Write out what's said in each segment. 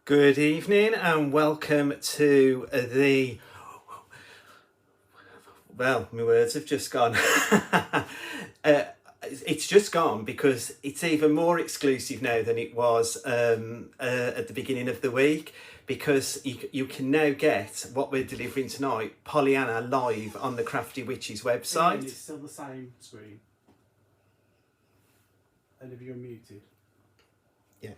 Good evening and welcome to well, my words have just gone. It's just gone because it's even more exclusive now than it was at the beginning of the week, because you can now get what we're delivering tonight, Pollyanna, live on the Crafty Witches website. And it's still the same screen. And if you're muted. Yeah.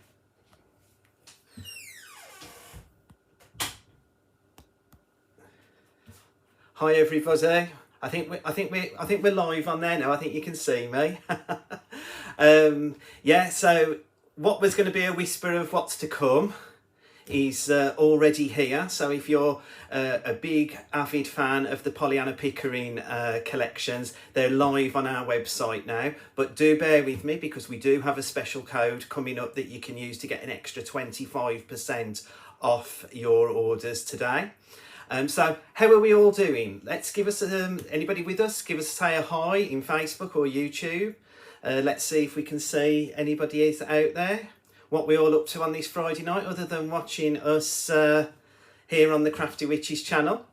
Hi everybody. I think we're live on there now. I think you can see me. Yeah. So what was going to be a whisper of what's to come is already here. So if you're a big avid fan of the Pollyanna Pickering collections, they're live on our website now. But do bear with me because we do have a special code coming up that you can use to get an extra 25% off your orders today. So how are we all doing? Let's give us anybody with us, say a hi in Facebook or YouTube. Let's see if we can see anybody is out there. What we all up to on this Friday night other than watching us here on the Crafty Witches channel.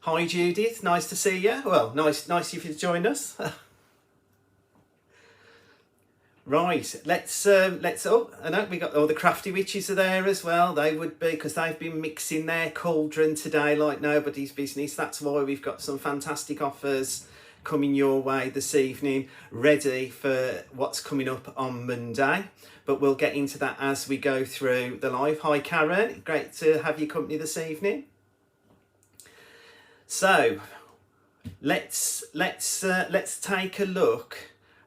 Hi Judith, nice to see you. Well, nice if you join us. Right, let's oh, I know we got all the Crafty Witches are there as well. They would be, because they've been mixing their cauldron today like nobody's business. That's why we've got some fantastic offers coming your way this evening, ready for what's coming up on Monday. But we'll get into that as we go through the live. Hi Karen, great to have your company this evening. So let's take a look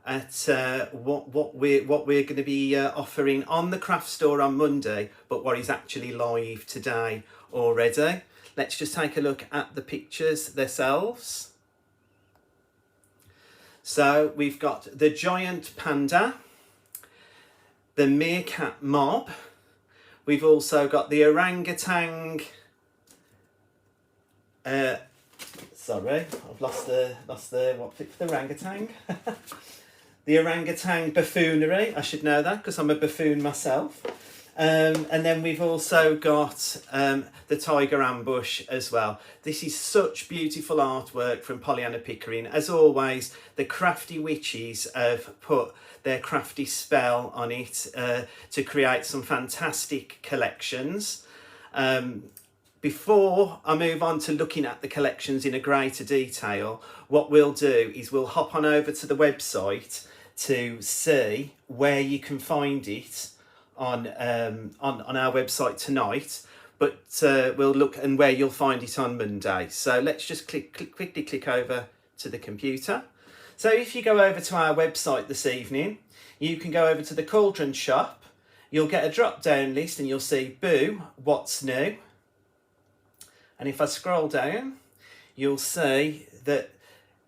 at what we're going to be offering on the craft store on Monday, but what is actually live today already. Let's just take a look at the pictures themselves. So we've got the giant panda, the meerkat mob. We've also got the orangutan. Sorry, I've lost the what pick for the orangutan. The orangutan buffoonery. I should know that because I'm a buffoon myself. And then we've also got the tiger ambush as well. This is such beautiful artwork from Pollyanna Pickering. As always, the Crafty Witches have put their crafty spell on it to create some fantastic collections. Before I move on to looking at the collections in a greater detail, what we'll do is we'll hop on over to the website to see where you can find it on our website tonight, but we'll look and where you'll find it on Monday. So let's just quickly click over to the computer. So if you go over to our website this evening, you can go over to the Cauldron shop. You'll get a drop down list and you'll see Boo, what's new. And if I scroll down, you'll see that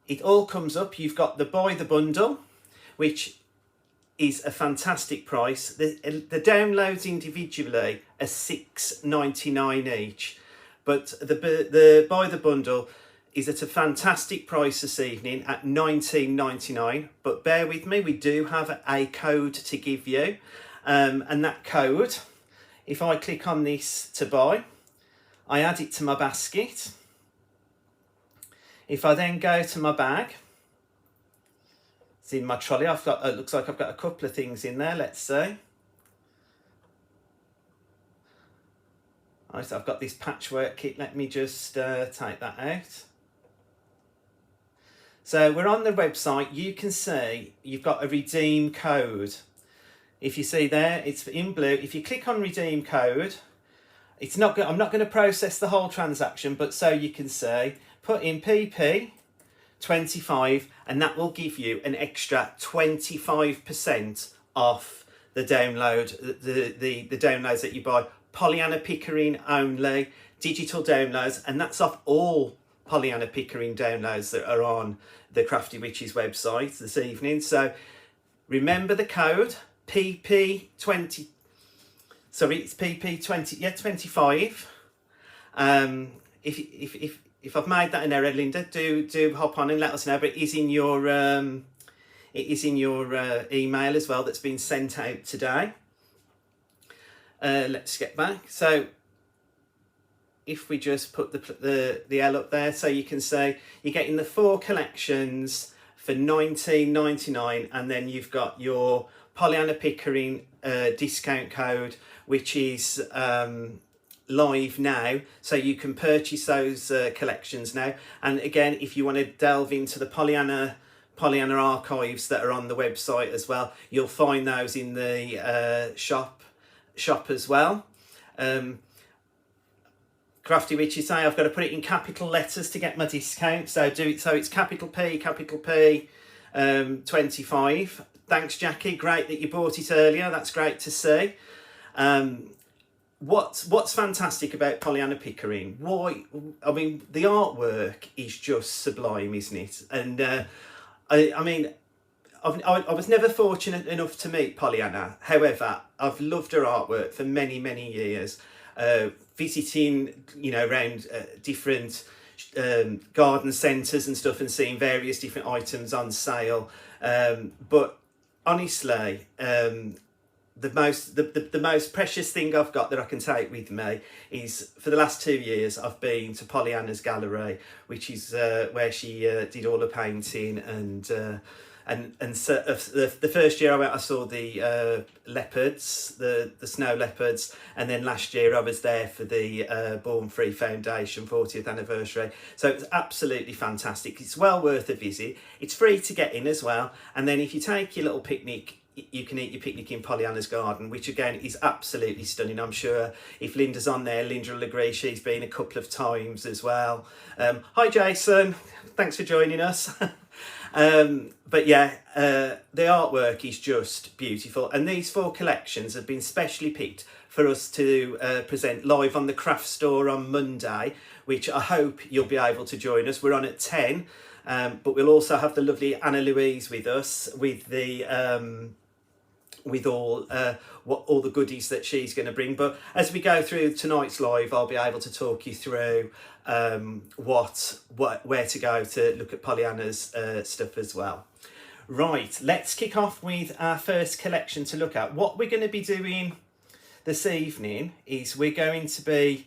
it all comes up. You've got the buy the bundle, which is a fantastic price. The downloads individually are $6.99 each, but the buy the bundle is at a fantastic price this evening at $19.99. But bear with me, we do have a code to give you, and that code, if I click on this to buy, I add it to my basket. If I then go to my bag, it's in my trolley. I've got, it looks like I've got a couple of things in there. Let's see. Right, I've got this patchwork kit. Let me just take that out. So we're on the website. You can see you've got a redeem code. If you see there, it's in blue. If you click on redeem code, it's not good. I'm not going to process the whole transaction, but so you can see, put in PP25 and that will give you an extra 25% off the download, the downloads that you buy. Pollyanna Pickering only, digital downloads, and that's off all Pollyanna Pickering downloads that are on the Crafty Witches website this evening. So remember the code PP20. Sorry, it's PP20, yeah, 25. If I've made that an error, Linda, do hop on and let us know. But it is in your email as well that's been sent out today. let's get back. So if we just put the L up there, so you can say you're getting the 4 collections for $19.99, and then you've got your Pollyanna Pickering discount code, which is live now, so you can purchase those collections now. And again, if you want to delve into the Pollyanna archives that are on the website as well, you'll find those in the shop as well. Crafty Witches say I've got to put it in capital letters to get my discount, so do it so it's capital P 25. Thanks, Jackie, great that you bought it earlier, that's great to see. What's fantastic about Pollyanna Pickering, I mean, the artwork is just sublime, isn't it? And I mean, I was never fortunate enough to meet Pollyanna. However, I've loved her artwork for many, many years. Visiting, around different garden centres and stuff, and seeing various different items on sale. But honestly, the most precious thing I've got that I can take with me is, for the last 2 years, I've been to Pollyanna's gallery, which is where she did all the painting, and so the first year I went, I saw the leopards, the snow leopards, and then last year I was there for the Born Free Foundation 40th anniversary. So it was absolutely fantastic. It's well worth a visit. It's free to get in as well. And then if you take your little picnic, you can eat your picnic in Pollyanna's garden, which again is absolutely stunning. I'm sure if Linda's on there, Linda will agree. She's been a couple of times as well. Hi Jason, thanks for joining us. But yeah, the artwork is just beautiful, and these 4 collections have been specially picked for us to present live on the craft store on Monday, which I hope you'll be able to join us. We're on at 10, but we'll also have the lovely Anna Louise with us with the with all the goodies that she's going to bring. But as we go through tonight's live, I'll be able to talk you through where to go to look at Pollyanna's stuff as well. Right, let's kick off with our first collection to look at. What we're going to be doing this evening is we're going to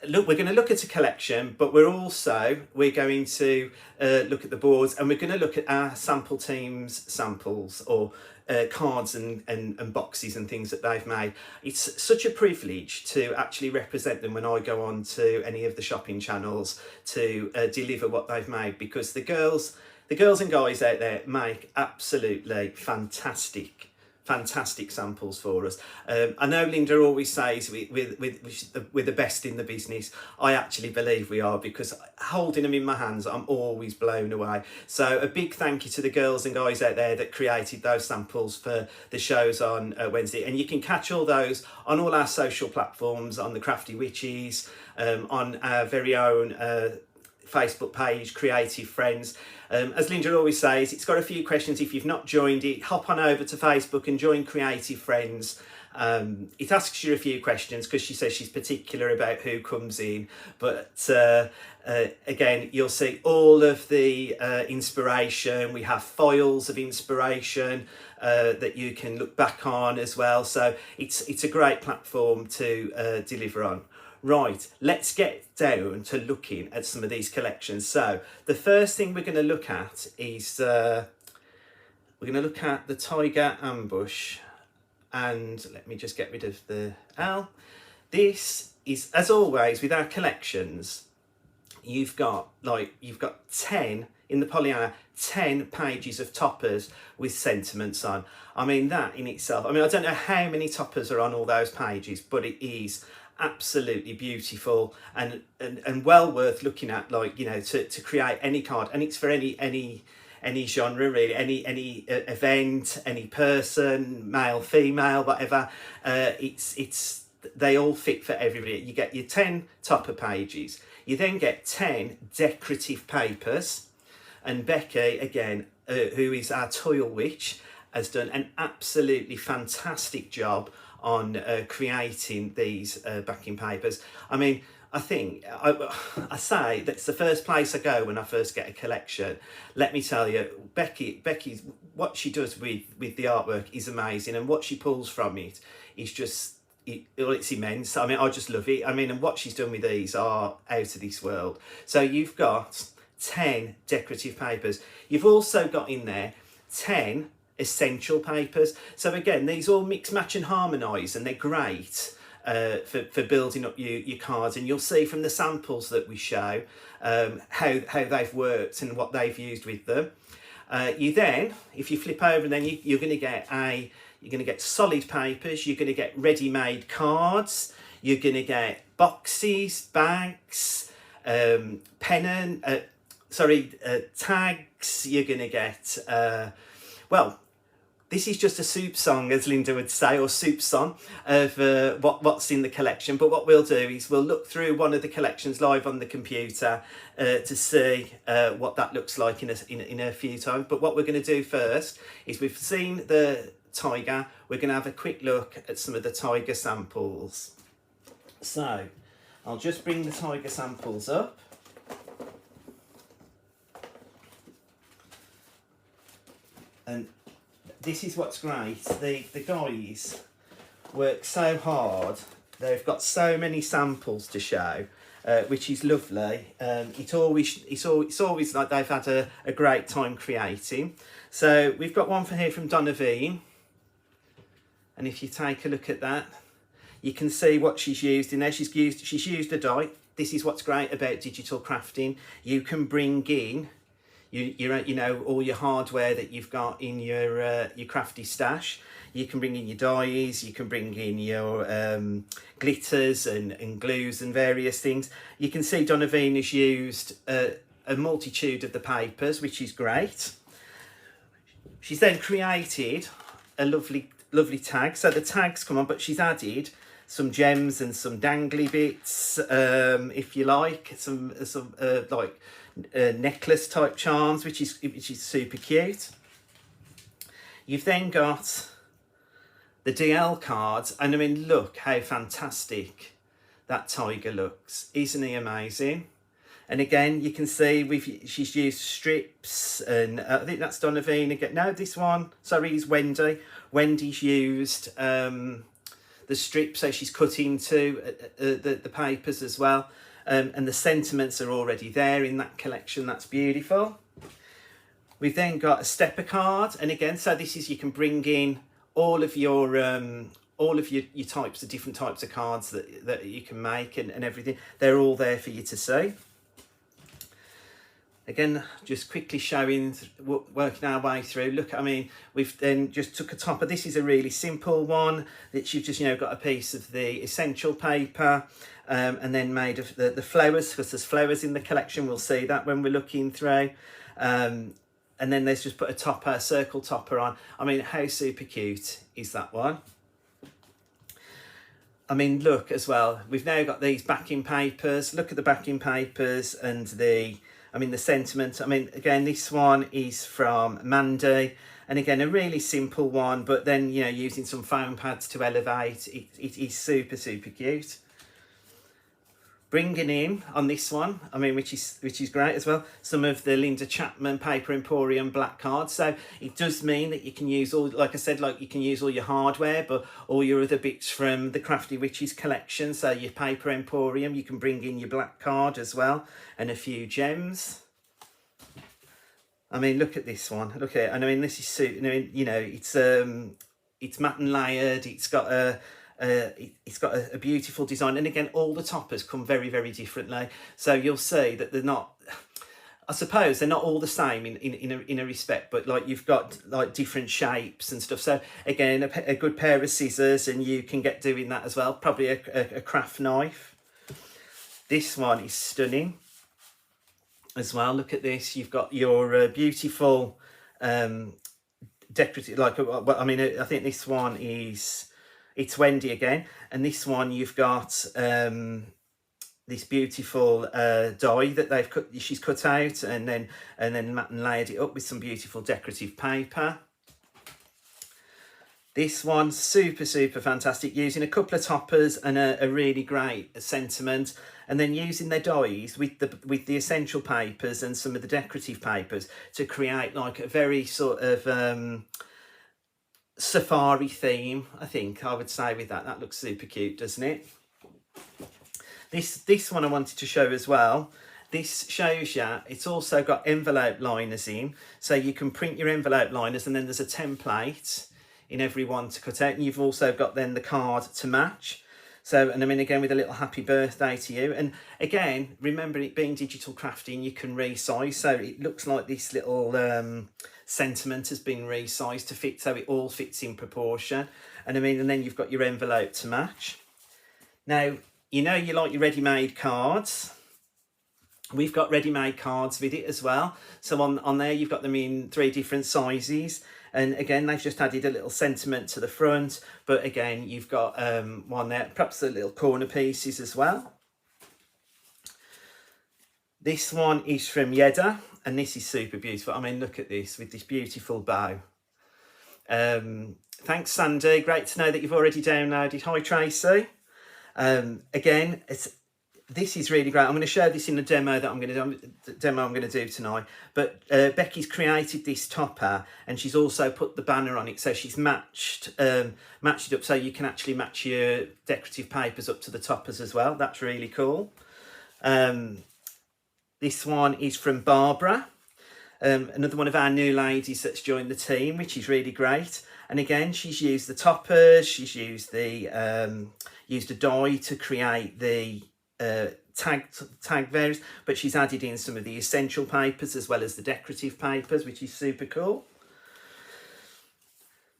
look at a collection, but we're going to look at the boards, and we're going to look at our sample teams samples, or cards and boxes and things that they've made. It's such a privilege to actually represent them when I go on to any of the shopping channels to deliver what they've made, because the girls and guys out there make absolutely fantastic samples for us. I know Linda always says we're the best in the business. I actually believe we are, because holding them in my hands, I'm always blown away. So a big thank you to the girls and guys out there that created those samples for the shows on Wednesday. And you can catch all those on all our social platforms, on the Crafty Witches, on our very own Facebook page, Creative Friends. As Linda always says, it's got a few questions. If you've not joined it, hop on over to Facebook and join Creative Friends. It asks you a few questions because she says she's particular about who comes in. But again, you'll see all of the inspiration. We have files of inspiration that you can look back on as well. So it's a great platform to deliver on. Right, let's get down to looking at some of these collections. So the first thing we're going to look at is we're going to look at the Tiger Ambush, and let me just get rid of the L. This is, as always with our collections, you've got 10 in the Pollyanna, 10 pages of toppers with sentiments on. I mean, that in itself, I don't know how many toppers are on all those pages, but it is absolutely beautiful and well worth looking at, to create any card. And it's for any genre really, any event, any person, male, female, whatever. They all fit for everybody. You get your 10 topper pages, you then get 10 decorative papers, and Becky, again, who is our toil witch, has done an absolutely fantastic job on creating these backing papers. I think I say that's the first place I go when I first get a collection. Let me tell you, Becky's what she does with the artwork is amazing, and what she pulls from it is just it's immense. I mean, I just love it. I mean, and what she's done with these are out of this world. So you've got 10 decorative papers. You've also got in there 10 essential papers. So again, these all mix, match and harmonise, and they're great for building up your cards. And you'll see from the samples that we show how they've worked and what they've used with them. You then, if you flip over, then you're going to get solid papers. You're going to get ready-made cards. You're going to get boxes, bags, tags. You're going to get well, this is just a soup song, as Linda would say, or soup song of what's in the collection. But what we'll do is we'll look through one of the collections live on the computer to see what that looks like in a few times. But what we're going to do first is, we've seen the tiger, we're going to have a quick look at some of the tiger samples. So I'll just bring the tiger samples up. And this is what's great. The guys work so hard. They've got so many samples to show, which is lovely. It's always like they've had a great time creating. So we've got one for here from Donovan, and if you take a look at that, you can see what she's used in there. She's used a die. This is what's great about digital crafting. You can bring in you know, all your hardware that you've got in your crafty stash. You can bring in your dies, you can bring in your glitters and glues and various things. You can see Donovan has used a multitude of the papers, which is great. She's then created a lovely tag. So the tags come on, but she's added some gems and some dangly bits, if you like, some like necklace type charms, which is super cute. You've then got the DL cards, and I mean, look how fantastic that tiger looks. Isn't he amazing? And again, you can see she's used strips, and I think that's Donovan again. No, this one, sorry, is Wendy. Wendy's used the strips, so she's cut into the papers as well. And the sentiments are already there in that collection. That's beautiful. We've then got a stepper card, and again, so this is, you can bring in all of your types of different types of cards that you can make and everything. They're all there for you to see. Again, just quickly showing, working our way through. Look, I mean, we've then just took a topper. This is a really simple one that you've just, got a piece of the essential paper and then made of the flowers, because there's flowers in the collection. We'll see that when we're looking through. And then there's just put a topper, circle topper on. I mean, how super cute is that one? I mean, look as well, we've now got these backing papers. Look at the backing papers and the sentiment. I mean, again, this one is from Mandy, and again, a really simple one, but then, using some foam pads to elevate. It is super, super cute. Bringing in on this one, I mean, which is great as well, some of the Linda Chapman Paper Emporium black cards. So it does mean that you can use all, like I said, you can use all your hardware, but all your other bits from the Crafty Witches collection. So your Paper Emporium, you can bring in your black card as well, and a few gems. I mean, look at this one. Look at it. And I mean, this is it's matte and layered. It's got a beautiful design, and again, all the toppers come very, very differently. So you'll see that they're not, I suppose they're not all the same in a respect, but like you've got like different shapes and stuff. So again, a good pair of scissors, and you can get doing that as well. Probably a craft knife. This one is stunning as well. Look at this. You've got your beautiful decorative, I think this one is, it's Wendy again, and this one you've got this beautiful die that she's cut out, and then matte and layered it up with some beautiful decorative paper. This one, super, super fantastic, using a couple of toppers and a really great sentiment, and then using their dies with the essential papers and some of the decorative papers to create like a very sort of safari theme, I think I would say with that. That looks super cute, doesn't it? This one I wanted to show as well. This shows you, it's also got envelope liners in, so you can print your envelope liners, and then there's a template in every one to cut out, and you've also got then the card to match. So, and I mean, again, with a little happy birthday to you. And again, remember, it being digital crafting, you can resize. So it looks like this little sentiment has been resized to fit, so it all fits in proportion. And I mean, and then you've got your envelope to match. Now, you know you like your ready-made cards. We've got ready-made cards with it as well. So on there, you've got them in 3 different sizes. And again, they've just added a little sentiment to the front. But again, you've got one there, perhaps the little corner pieces as well. This one is from Yedda, and this is super beautiful. I mean, look at this with this beautiful bow. Thanks, Sandy. Great to know that you've already downloaded. Hi, Tracy. Again, this is really great. I'm going to show this in the demo that I'm going to do tonight. But Becky's created this topper, and she's also put the banner on it, so she's matched it up, so you can actually match your decorative papers up to the toppers as well. That's really cool. This one is from Barbara, another one of our new ladies that's joined the team, which is really great. And again, she's used the toppers. She's used the used a die to create the tag variants, but she's added in some of the essential papers as well as the decorative papers, which is super cool.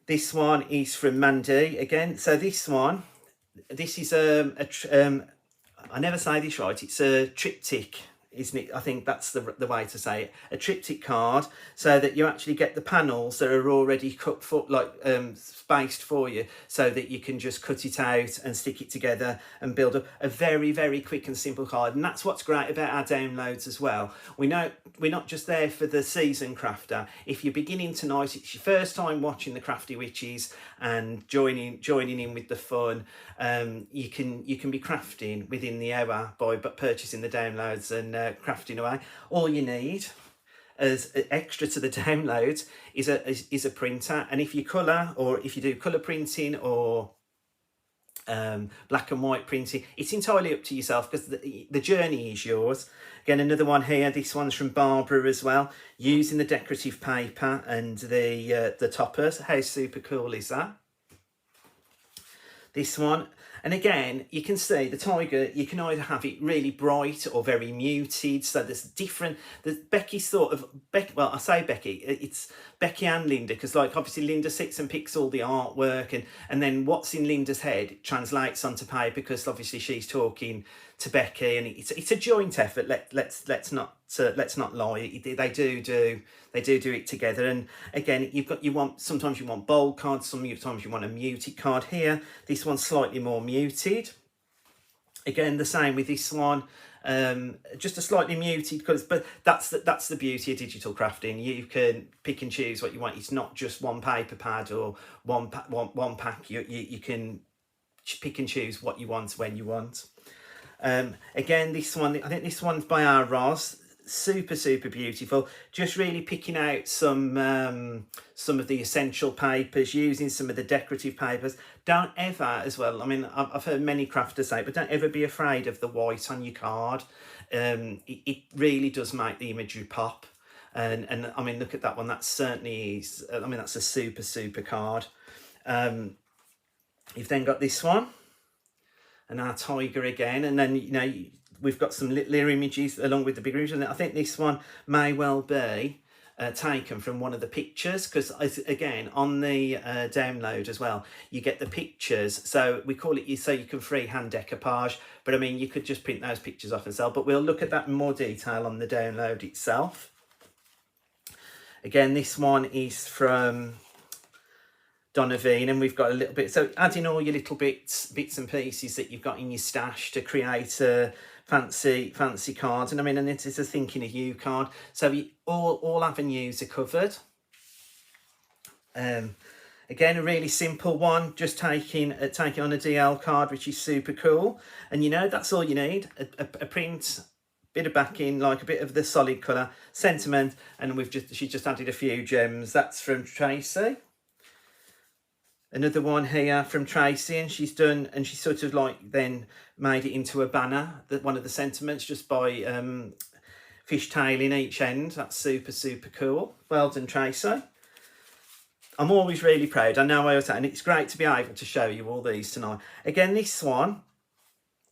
This one is from Mandy again. So this is I never say this right, it's a triptych, isn't it? I think that's the way to say it. A triptych card, so that you actually get the panels that are already cut for, like spaced for you, so that you can just cut it out and stick it together and build up a very, very quick and simple card. And that's what's great about our downloads as well. We know we're not just there for the seasoned crafter. If you're beginning tonight, it's your first time watching the Crafty Witches and joining in with the fun, you can be crafting within the hour by purchasing the downloads and crafting away. All you need as extra to the downloads is a printer, and if you colour, or if you do colour printing or black and white printing, it's entirely up to yourself, because the journey is yours. Again, another one here, this one's from Barbara as well, using the decorative paper and the toppers. How super cool is that? This one, and again, you can see the tiger, you can either have it really bright or very muted. So there's different, Becky's sort of, well, I say Becky, it's Becky and Linda, because like obviously Linda sits and picks all the artwork, and then what's in Linda's head translates onto paper, because obviously she's talking to Becky, and it's a joint effort. Let's not lie. They do it together. And again, sometimes you want bold cards, sometimes you want a muted card. Here, this one's slightly more muted. Again, the same with this one, just a slightly muted colours. But that's the beauty of digital crafting. You can pick and choose what you want. It's not just one paper pad or one pack. You can pick and choose what you want when you want. Again, this one, I think this one's by our Roz. Super beautiful. Just really picking out some of the essential papers, using some of the decorative papers. Don't ever, as well, I mean, I've heard many crafters say, but don't ever be afraid of the white on your card. It really does make the imagery pop. And I mean, look at that one. That certainly is, I mean, that's a super card. You've then got this one, and our tiger again, and then, you know, we've got some little images along with the bigger images. And I think this one may well be taken from one of the pictures, because again, on the download as well, you get the pictures. So we call it, so you can freehand decoupage, but I mean, you could just print those pictures off and sell. But we'll look at that in more detail on the download itself. Again, this one is from Donovan, and we've got a little bit, so adding all your little bits and pieces that you've got in your stash to create a fancy cards. And I mean, and it is a thinking of you card, so all avenues are covered. Again, a really simple one, just taking on a DL card, which is super cool. And you know, that's all you need, a print, bit of backing, like a bit of the solid colour, sentiment, and she just added a few gems. That's from Tracy. Another one here from Tracy, and she's done, and she sort of like then made it into a banner, that one of the sentiments, just by fishtailing each end. That's super, super cool. Well done, Tracy. I'm always really proud. I know I always, and it's great to be able to show you all these tonight. Again, this one,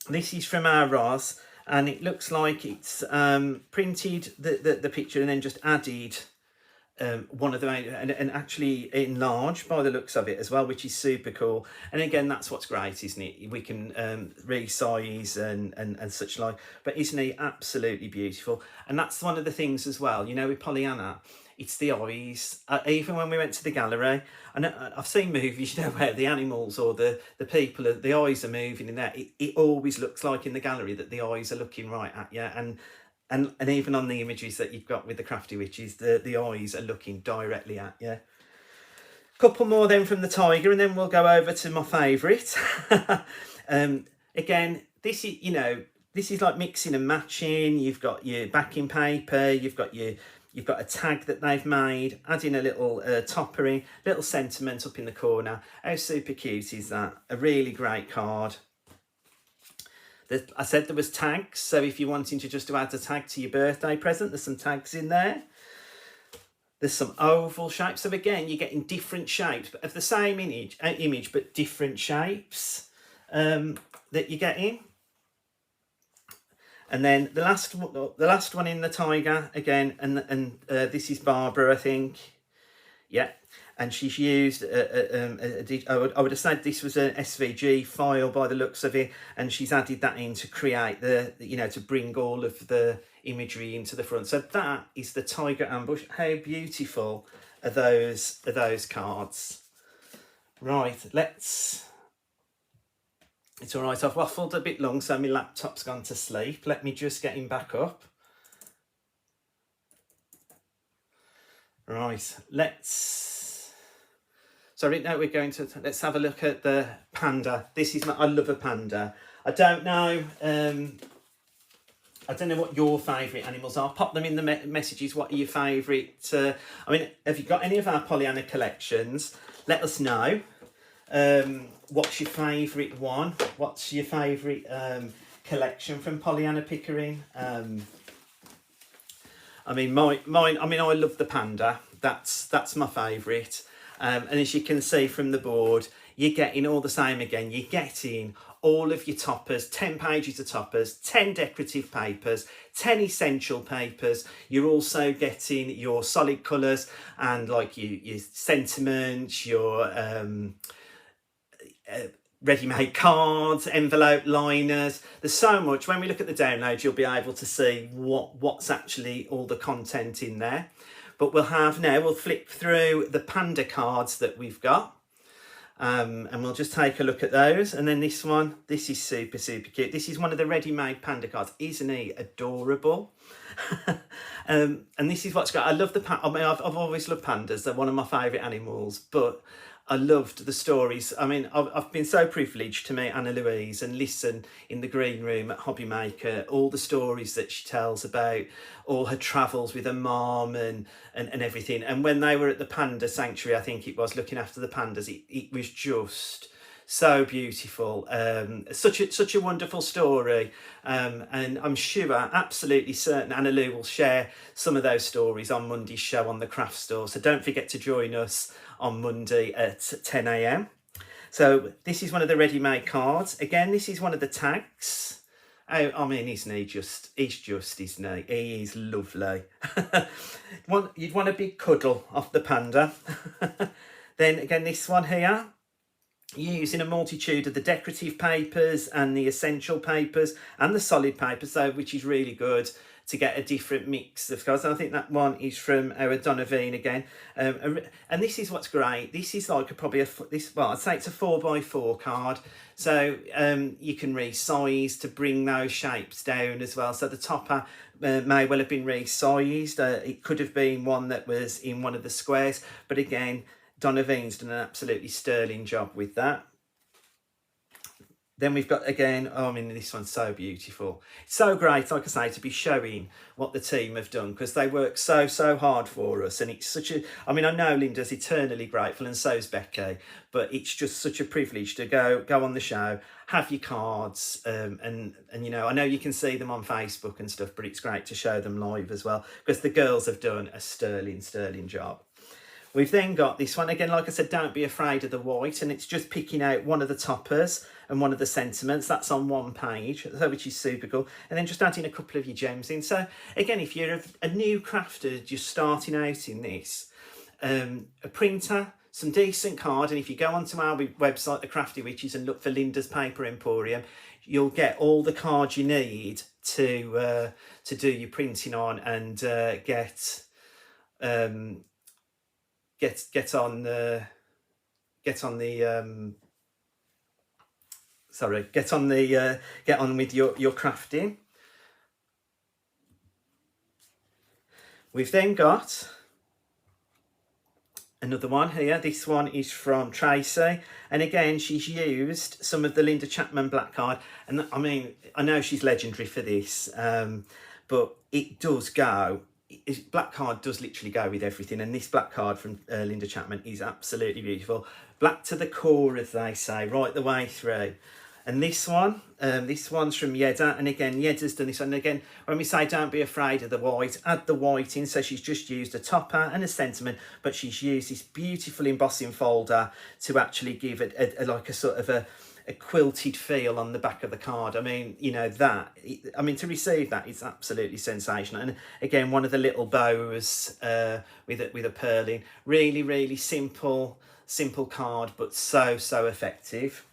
this is from our Roz, and it looks like it's printed the picture and then just added one of them, and actually enlarged by the looks of it as well, which is super cool. And again, that's what's great, isn't it? We can resize and such like, but isn't he absolutely beautiful? And that's one of the things as well, you know, with Pollyanna, it's the eyes. Even when we went to the gallery, and I've seen movies, you know, where the animals or the people, the eyes are moving in there. It always looks like in the gallery that the eyes are looking right at you, and even on the images that you've got with the Crafty Witches, the eyes are looking directly at you. Couple more then from the Tiger, and then we'll go over to my favourite. Again, this is, you know, this is like mixing and matching. You've got your backing paper, you've got a tag that they've made, adding a little topper in, little sentiment up in the corner. How super cute is that? A really great card. I said there was tags, so if you're wanting to just add a tag to your birthday present, there's some tags in there. There's some oval shapes. So again, you're getting different shapes but of the same image, but different shapes that you're getting. And then the last one in the Tiger again, and this is Barbara, I think. Yeah, and she's used I would have said this was an SVG file by the looks of it, and she's added that in to create to bring all of the imagery into the front. So that is the Tiger Ambush. How beautiful are those cards? Right, let's. It's all right, I've waffled a bit long, so my laptop's gone to sleep. Let me just get him back up. Right, let's have a look at the panda. This is I love a panda. I don't know what your favourite animals are. Pop them in the messages. What are your favourite? I mean, have you got any of our Pollyanna collections? Let us know. What's your favourite one? What's your favourite collection from Pollyanna Pickering? I mean, mine. I mean, I love the panda. That's my favourite. And as you can see from the board, you're getting all the same again. You're getting all of your toppers, 10 pages of toppers, 10 decorative papers, 10 essential papers. You're also getting your solid colours and like your sentiments, your ready-made cards, envelope liners. There's so much. When we look at the download, you'll be able to see what's actually all the content in there. But we'll flip through the panda cards that we've got. And we'll just take a look at those. And then this one, this is super, super cute. This is one of the ready-made panda cards. Isn't he adorable? And this is what's got. I love the I mean, I've always loved pandas. They're one of my favourite animals. But I loved the stories. I mean, I've been so privileged to meet Anna Louise and listen in the green room at Hobbymaker, all the stories that she tells about all her travels with her mom and everything. And when they were at the Panda Sanctuary, I think it was, looking after the pandas, it was just so beautiful. Such a wonderful story. And I'm sure, absolutely certain, Anna Lou will share some of those stories on Monday's show on the Craft Store. So don't forget to join us on Monday at 10 a.m. So this is one of the ready-made cards. Again, this is one of the tags. Oh, I mean, isn't he just, isn't he? He is lovely. You'd want a big cuddle off the panda. Then again, this one here, using a multitude of the decorative papers and the essential papers and the solid papers, so which is really good to get a different mix of cards. And I think that one is from our Donovan again. And this is what's great. This is like I'd say it's a 4x4 card. So you can resize to bring those shapes down as well. So the topper may well have been resized. It could have been one that was in one of the squares. But again, Donovan's done an absolutely sterling job with that. Then we've got again, oh, I mean, this one's so beautiful. So great, like I say, to be showing what the team have done, because they work so hard for us. And it's such a, I mean, I know Linda's eternally grateful, and so's Becky, but it's just such a privilege to go on the show, have your cards, and you know, I know you can see them on Facebook and stuff, but it's great to show them live as well, because the girls have done a sterling job. We've then got this one again, like I said, don't be afraid of the white, and it's just picking out one of the toppers and one of the sentiments. That's on one page, which is super cool. And then just adding a couple of your gems in. So again, if you're a new crafter just starting out in this, a printer, some decent card, and if you go onto our website, The Crafty Witches, and look for Linda's Paper Emporium, you'll get all the cards you need to do your printing on, and get on with your crafting. We've then got another one here. This one is from Tracy, and again she's used some of the Linda Chapman black card, and I mean, I know she's legendary for this, but it does go. Black card does literally go with everything, and this black card from Linda Chapman is absolutely beautiful. Black to the core, as they say, right the way through. And this one's from Yedda, and again, Yedda's done this one. And again, when we say don't be afraid of the white, add the white in. So she's just used a topper and a sentiment, but she's used this beautiful embossing folder to actually give it like a sort of a quilted feel on the back of the card. I mean, you know, to receive that, it's absolutely sensational. And again, one of the little bows with a purling. Really simple card, but so effective.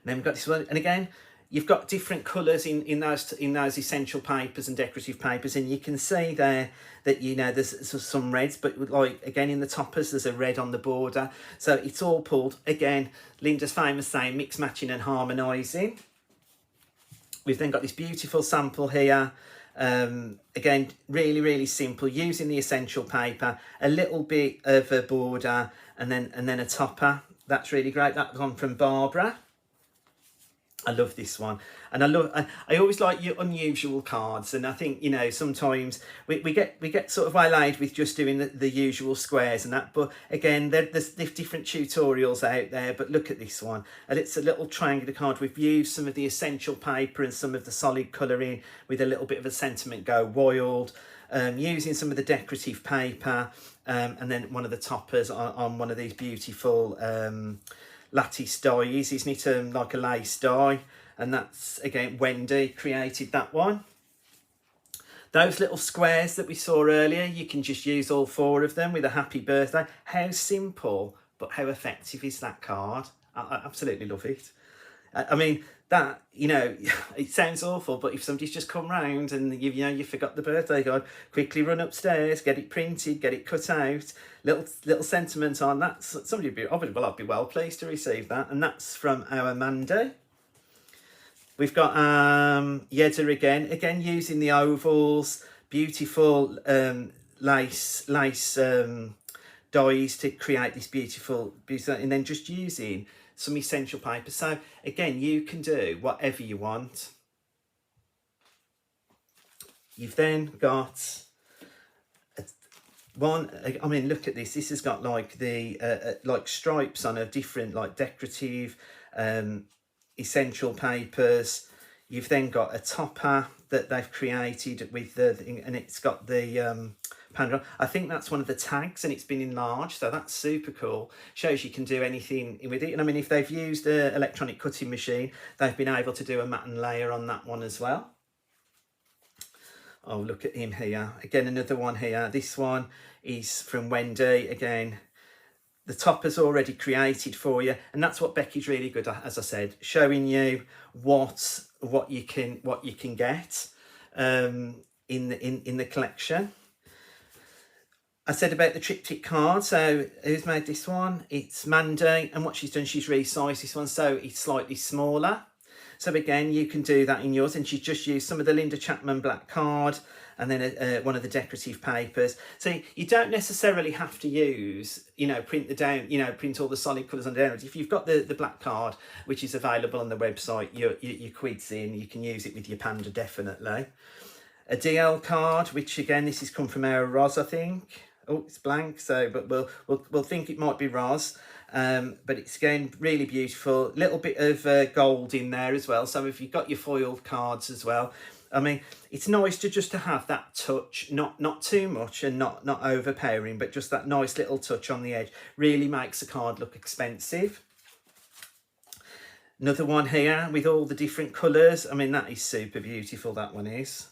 And then we've got this one, and again, you've got different colours in those essential papers and decorative papers, and you can see there that, you know, there's some reds, but like again in the toppers there's a red on the border, so it's all pulled. Again, Linda's famous saying, mix, matching and harmonising. We've then got this beautiful sample here. Again, really simple, using the essential paper, a little bit of a border, and then a topper. That's really great. That's one from Barbara. I love this one, and I always like your unusual cards, and I think, you know, sometimes we get sort of waylaid with just doing the usual squares and that, but again, there's different tutorials out there. But look at this one, and it's a little triangular card. We've used some of the essential paper and some of the solid colouring with a little bit of a sentiment go wild, using some of the decorative paper, and then one of the toppers on one of these beautiful lattice dies, isn't it? Like a lace die, and that's again Wendy created that one. Those little squares that we saw earlier, you can just use all 4 of them with a happy birthday. How simple, but how effective is that card? I absolutely love it. I mean, that, you know, it sounds awful, but if somebody's just come round and you forgot the birthday card, quickly run upstairs, get it printed, get it cut out, little sentiment on that. Somebody I'd be well pleased to receive that. And that's from our Mandy. We've got Yedda again using the ovals, beautiful lace dies to create this beautiful, and then just using some essential paper. So again, you can do whatever you want. You've then got one, I mean, look at this. This has got like the like stripes on a different, like decorative essential papers. You've then got a topper that they've created with and it's got the panda. I think that's one of the tags, and it's been enlarged, so that's super cool. Shows you can do anything with it. And I mean, if they've used an electronic cutting machine, they've been able to do a matte and layer on that one as well. Oh, look at him here. Again, another one here. This one is from Wendy. Again, the topper's already created for you, and that's what Becky's really good at, as I said, showing you what you can get in the collection. I said about the triptych card, so who's made this one? It's Mandy, and what she's done, she's resized this one so it's slightly smaller. So again, you can do that in yours, and she's just used some of the Linda Chapman black card and then one of the decorative papers. So you don't necessarily have to use, print all the solid colours on the download. If you've got the black card, which is available on the website, your quids in, you can use it with your panda definitely. A DL card, which again, this has come from our Roz, I think. Oh, it's blank, so but we'll think it might be Roz. But it's again really beautiful. Little bit of gold in there as well. So if you've got your foiled cards as well, I mean, it's nice to have that touch, not too much and not overpowering, but just that nice little touch on the edge. Really makes a card look expensive. Another one here with all the different colours. I mean, that is super beautiful, that one is.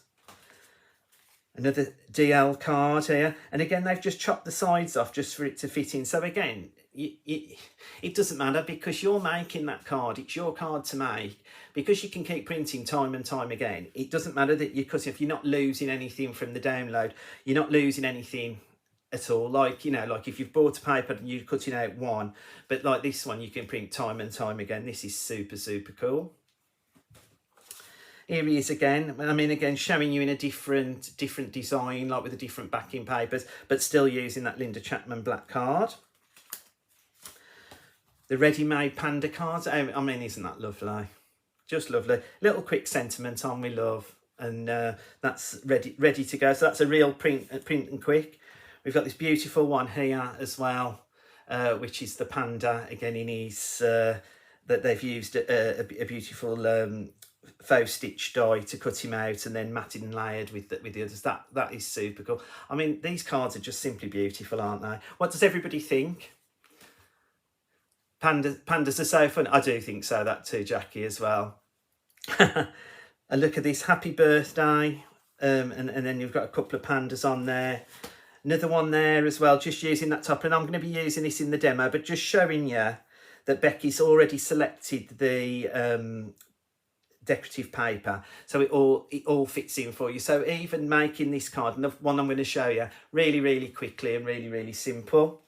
Another DL card here, and again they've just chopped the sides off just for it to fit in. So again, it doesn't matter because you're making that card. It's your card to make, because you can keep printing time and time again. It doesn't matter that because if you're not losing anything from the download, you're not losing anything at all. Like if you've bought a paper and you're cutting out one, but like this one, you can print time and time again. This is super cool. Here he is again. I mean, again, showing you in a different design, like with the different backing papers, but still using that Linda Chapman black card. The ready-made panda cards. I mean, isn't that lovely? Just lovely. Little quick sentiment on we love, and that's ready to go. So that's a real print and quick. We've got this beautiful one here as well, which is the panda again in his that they've used a beautiful faux stitch die to cut him out and then matted and layered with the others. That is super cool. I mean, these cards are just simply beautiful, aren't they? What does everybody think? Pandas are so fun. I do think so, that too, Jackie, as well. And look at this, happy birthday. And then you've got a couple of pandas on there. Another one there as well, just using that top. And I'm going to be using this in the demo, but just showing you that Becky's already selected the decorative paper, so it all fits in for you. So even making this card, and the one I'm going to show you, really quickly and really simple.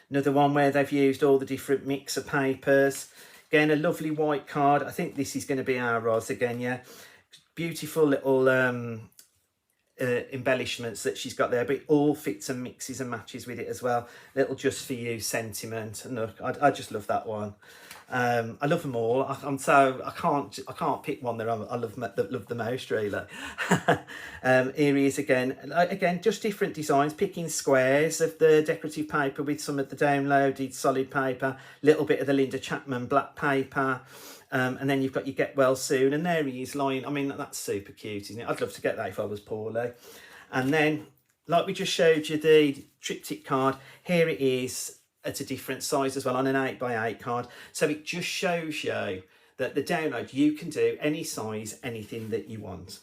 Another one where they've used all the different mix of papers. Again, a lovely white card. I think this is going to be our Roz again, yeah. Beautiful little embellishments that she's got there, but it all fits and mixes and matches with it as well. Little just for you sentiment, and look, I just love that one. I love them all. I can't pick one that I love the most, really. Here he is again, just different designs, picking squares of the decorative paper with some of the downloaded solid paper, little bit of the Linda Chapman black paper, and then you've got your get well soon, and there he is lying. I mean, that's super cute, isn't it? I'd love to get that if I was Paulie. And then, like we just showed you the triptych card, here it is at a different size as well on an 8x8 card. So it just shows you that the download, you can do any size, anything that you want.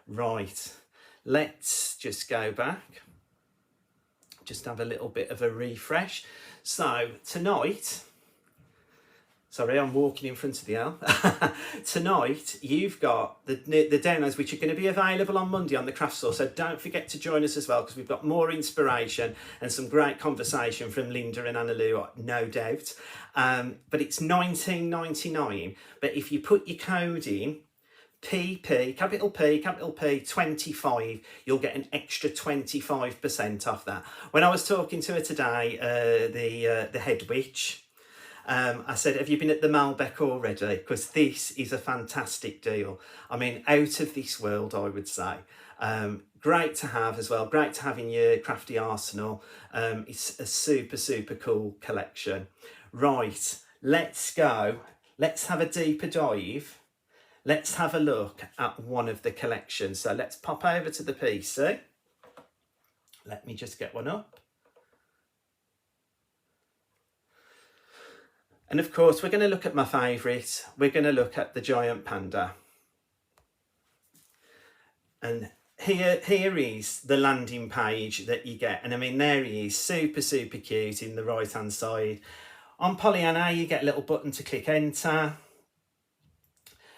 Right, let's just go back. Just have a little bit of a refresh. So tonight, sorry, I'm walking in front of the L. Tonight, you've got the downloads, which are going to be available on Monday on the craft store. So don't forget to join us as well, because we've got more inspiration and some great conversation from Linda and Annalou, no doubt. But it's $19.99. But if you put your code in, PP, capital P, 25, you'll get an extra 25% off that. When I was talking to her today, the head witch, I said, have you been at the Malbec already? Because this is a fantastic deal. I mean, out of this world, I would say. Great to have as well. Great to have in your crafty arsenal. It's a super cool collection. Right, let's go. Let's have a deeper dive. Let's have a look at one of the collections. So let's pop over to the PC. Let me just get one up. And of course, we're going to look at my favourite. We're going to look at the giant panda. And here is the landing page that you get. And I mean, there he is, super cute in the right-hand side. On Pollyanna, you get a little button to click enter.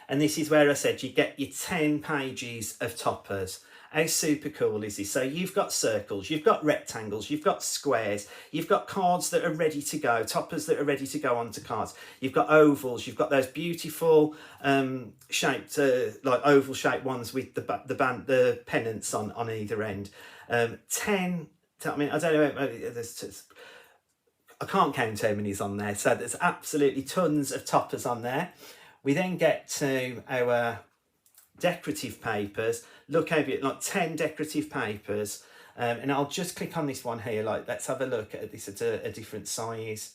And this is where I said you get your 10 pages of toppers. How super cool is this? So you've got circles, you've got rectangles, you've got squares, you've got cards that are ready to go, toppers that are ready to go onto cards. You've got ovals, you've got those beautiful shaped, like oval shaped ones with the pennants on either end. 10, I mean, I don't know, I can't count how many's on there. So there's absolutely tons of toppers on there. We then get to our decorative papers. Look over it, like 10 decorative papers. And I'll just click on this one here. Like, let's have a look at this at a different size.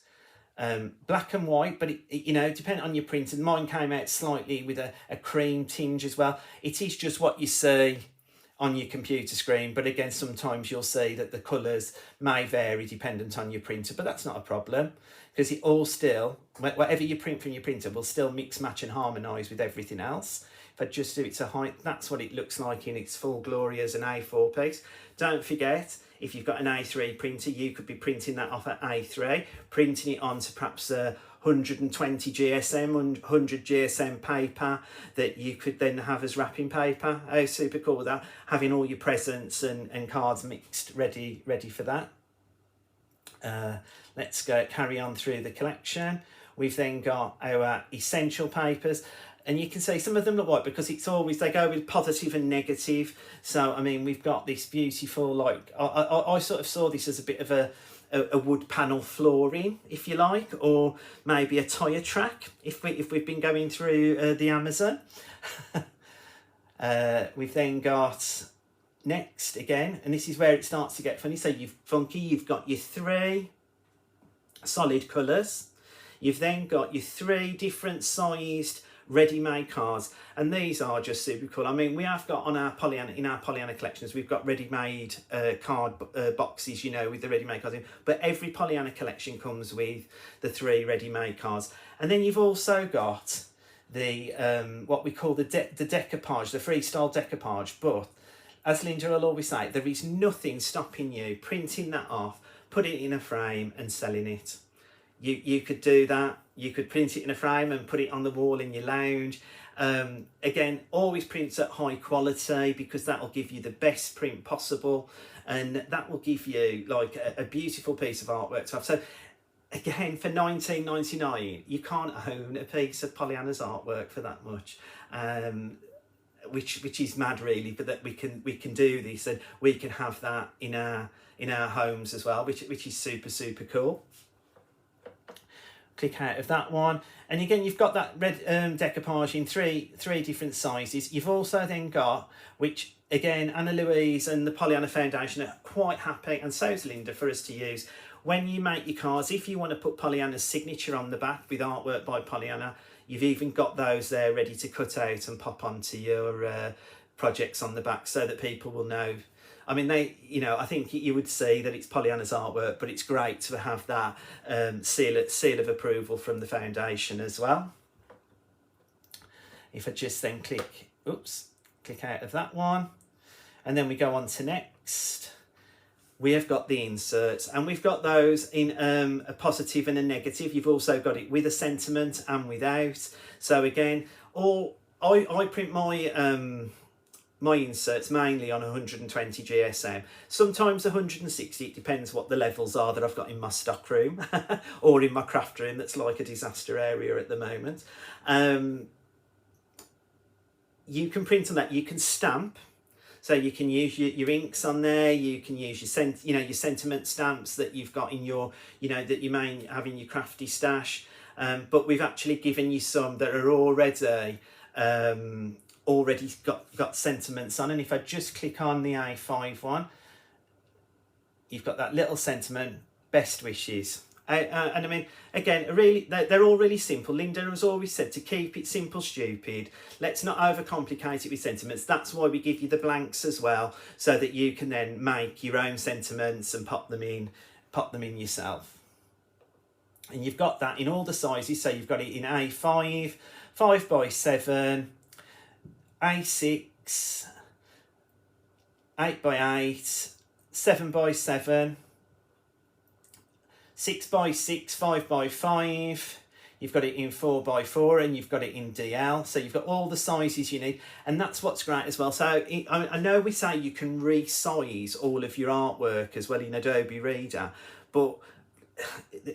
Black and white, but it, you know, depending on your printer. Mine came out slightly with a cream tinge as well. It is just what you see on your computer screen, but again, sometimes you'll see that the colours may vary dependent on your printer, but that's not a problem, because it all still, whatever you print from your printer will still mix, match and harmonise with everything else. If I just do it to height, that's what it looks like in its full glory as an A4 piece. Don't forget, if you've got an A3 printer, you could be printing that off at A3, printing it onto perhaps 120 GSM, 100 GSM paper that you could then have as wrapping paper. Oh, super cool with that. Having all your presents and cards mixed, ready for that. Let's carry on through the collection. We've then got our essential papers. And you can see some of them look white because it's always, they go with positive and negative. So, I mean, we've got this beautiful, like, I sort of saw this as a bit of a wood panel flooring, if you like, or maybe a tyre track if we've been going through the Amazon. We've then got next again, and this is where it starts to get funny. So you've got your 3 solid colours. You've then got your 3 different sized ready-made cards, and these are just super cool. I mean, we have got on our Pollyanna collections, we've got ready-made card boxes, you know, with the ready-made cards in, but every Pollyanna collection comes with the 3 ready-made cards. And then you've also got the what we call the decoupage, the freestyle decoupage. But as Linda will always say, there is nothing stopping you printing that off, putting it in a frame and selling it. You could do that. You could print it in a frame and put it on the wall in your lounge. Again, always print at high quality, because that will give you the best print possible, and that will give you like a beautiful piece of artwork to have. So again, for $19.99, you can't own a piece of Pollyanna's artwork for that much, which is mad really. But that we can do this, and we can have that in our homes as well, which is super cool. Click out of that one, and again you've got that red decoupage in three different sizes. You've also then got, which again Anna Louise and the Pollyanna Foundation are quite happy, and so is Linda, for us to use when you make your cards. If you want to put Pollyanna's signature on the back with artwork by Pollyanna, you've even got those there ready to cut out and pop onto your projects on the back, so that people will know. I mean, I think you would see that it's Pollyanna's artwork, but it's great to have that seal of approval from the foundation as well. If I just then click out of that one, and then we go on to next, we have got the inserts, and we've got those in a positive and a negative. You've also got it with a sentiment and without. So again, I print my inserts mainly on 120 GSM, sometimes 160, it depends what the levels are that I've got in my stock room or in my craft room that's like a disaster area at the moment. You can print on that, you can stamp, so you can use your inks on there, you can use your sentiment stamps that you've got in your, that you may have in your crafty stash, but we've actually given you some that are already got sentiments on. And if I just click on the A5 one, you've got that little sentiment, best wishes. And I mean, again, they're all really simple. Linda has always said to keep it simple, stupid. Let's not overcomplicate it with sentiments. That's why we give you the blanks as well, so that you can then make your own sentiments and pop them in yourself. And you've got that in all the sizes. So you've got it in A5, 5x7, A6, 8x8, 7x7, 6x6, 5x5. you've got it in 4x4, and you've got it in DL. So you've got all the sizes you need, and that's what's great as well. So I know we say you can resize all of your artwork as well in Adobe Reader, but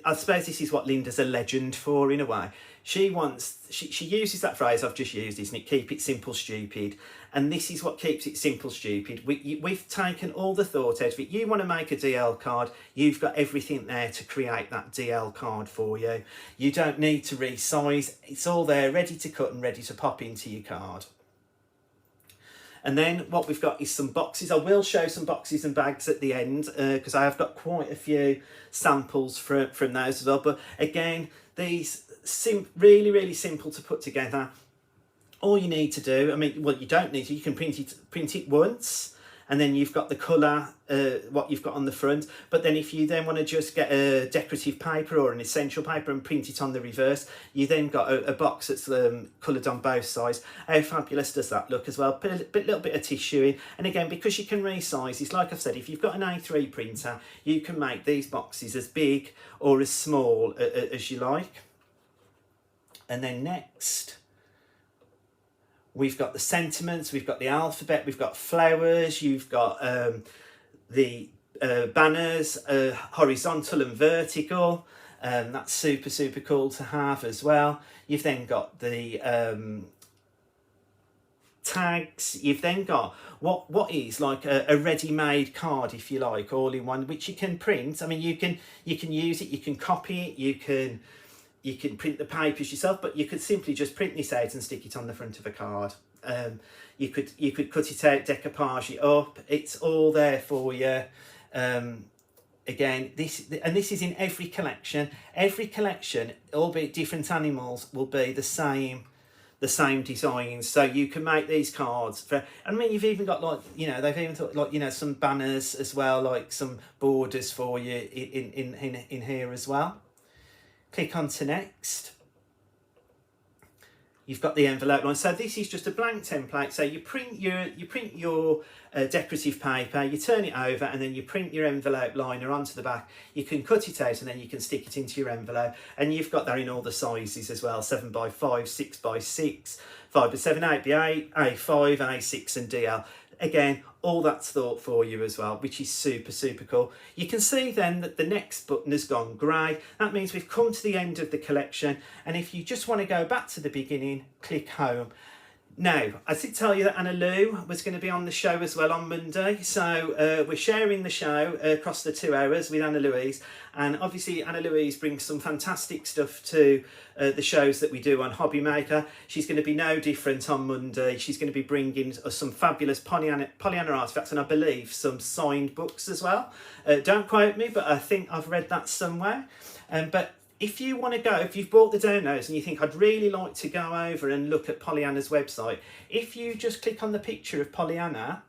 I suppose this is what Linda's a legend for in a way. She uses that phrase I've just used, isn't it? Keep it simple, stupid. And this is what keeps it simple, stupid. We've taken all the thought out of it. You want to make a DL card, you've got everything there to create that DL card for you. You don't need to resize. It's all there, ready to cut and ready to pop into your card. And then what we've got is some boxes. I will show some boxes and bags at the end because I have got quite a few samples from those as well. But again, these really, really simple to put together. All you need to do, I mean, well, you don't need to, you can print it once, and then you've got the colour, what you've got on the front. But then if you then want to just get a decorative paper or an essential paper and print it on the reverse, you then got a box that's coloured on both sides. How fabulous does that look as well? Put a little bit of tissue in. And again, because you can resize this, like I've said, if you've got an A3 printer, you can make these boxes as big or as small as you like. And then next, we've got the sentiments, we've got the alphabet, we've got flowers, you've got the banners, horizontal and vertical. That's super, super cool to have as well. You've then got the tags. You've then got what is like a ready-made card, if you like, all in one, which you can print. I mean, you can use it, you can copy it, you can print the papers yourself, but you could simply just print this out and stick it on the front of a card. You could cut it out, decoupage it up. It's all there for you. Again, this is in every collection. Every collection, albeit different animals, will be the same designs. So you can make these cards for. I mean, you've even got like, you know, they've even got like, you know, some banners as well, like some borders for you in here as well. Click on to next. You've got the envelope line. So this is just a blank template. So you print your decorative paper, you turn it over, and then you print your envelope liner onto the back. You can cut it out and then you can stick it into your envelope. And you've got that in all the sizes as well: 7x5, 6x6, 5x7, 8x8, A5, A6, and DL. Again, all that's thought for you as well, which is super, super cool. You can see then that the next button has gone grey. That means we've come to the end of the collection. And if you just want to go back to the beginning, click home. Now, I did tell you that Anna Lou was going to be on the show as well on Monday. So we're sharing the show across the 2 hours with Anna Louise. And obviously Anna Louise brings some fantastic stuff to the shows that we do on Hobby Maker. She's going to be no different on Monday. She's going to be bringing us some fabulous Pollyanna artifacts, and I believe some signed books as well. Don't quote me, but I think I've read that somewhere. But if you want to go, if you've bought the downloads and you think I'd really like to go over and look at Pollyanna's website, if you just click on the picture of Pollyanna,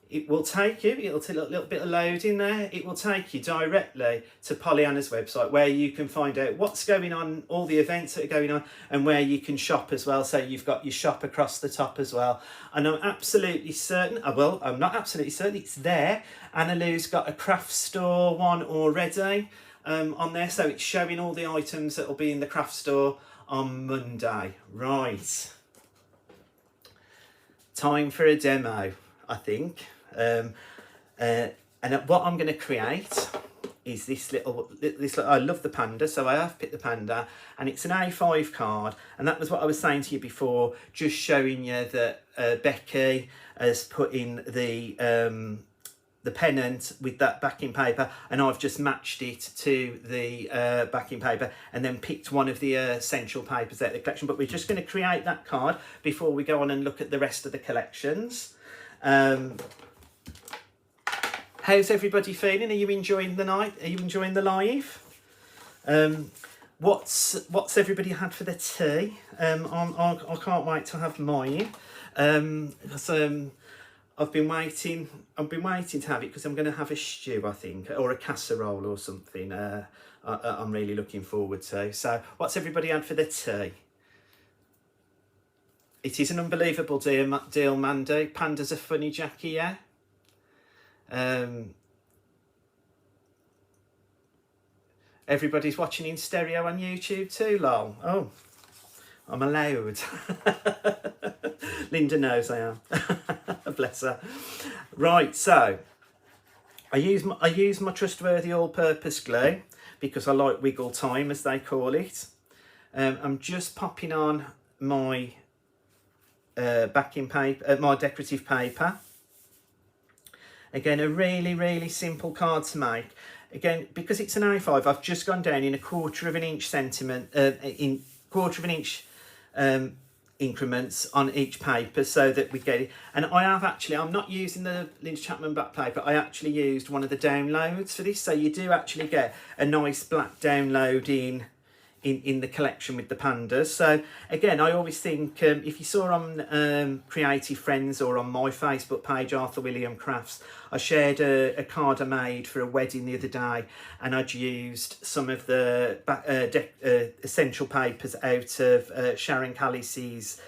it will take you, it'll take a little bit of loading there, it will take you directly to Pollyanna's website, where you can find out what's going on, all the events that are going on, and where you can shop as well. So you've got your shop across the top as well. And I'm absolutely certain, well, I'm not absolutely certain, it's there. Anna Lou's got a craft store one already on there, so it's showing all the items that will be in the craft store on Monday. Right, time for a demo, I think. And what I'm going to create is this little, I love the panda, so I have picked the panda, and it's an A5 card. And that was what I was saying to you before, just showing you that Becky has put in the pennant with that backing paper, and I've just matched it to the backing paper and then picked one of the essential papers out of the collection. But we're just going to create that card before we go on and look at the rest of the collections. How's everybody feeling? Are you enjoying the night? Are you enjoying the live? What's everybody had for the tea? I can't wait to have mine. I've been waiting to have it because I'm going to have a stew, I think, or a casserole or something. I'm really looking forward to. So what's everybody had for the tea? It is an unbelievable deal, Mandy. Panda's a funny Jackie, yeah? Everybody's watching in stereo on YouTube too, lol. Oh, I'm allowed. Linda knows I am. Bless her. Right, so I use my trustworthy all-purpose glue because I like wiggle time, as they call it. I'm just popping on my backing paper, my decorative paper. Again, a really simple card to make. Again, because it's an A5, I've just gone down in 1/4 of an inch in 1/4 of an inch increments on each paper so that we get it. And I have actually, I'm not using the Linda Chapman back paper, I actually used one of the downloads for this, so you do actually get a nice black download in the collection with the pandas. So again, I always think if you saw on Creative Friends or on my Facebook page, Arthur William Crafts, I shared a card I made for a wedding the other day, and I'd used some of the essential papers out of Sharon Callis's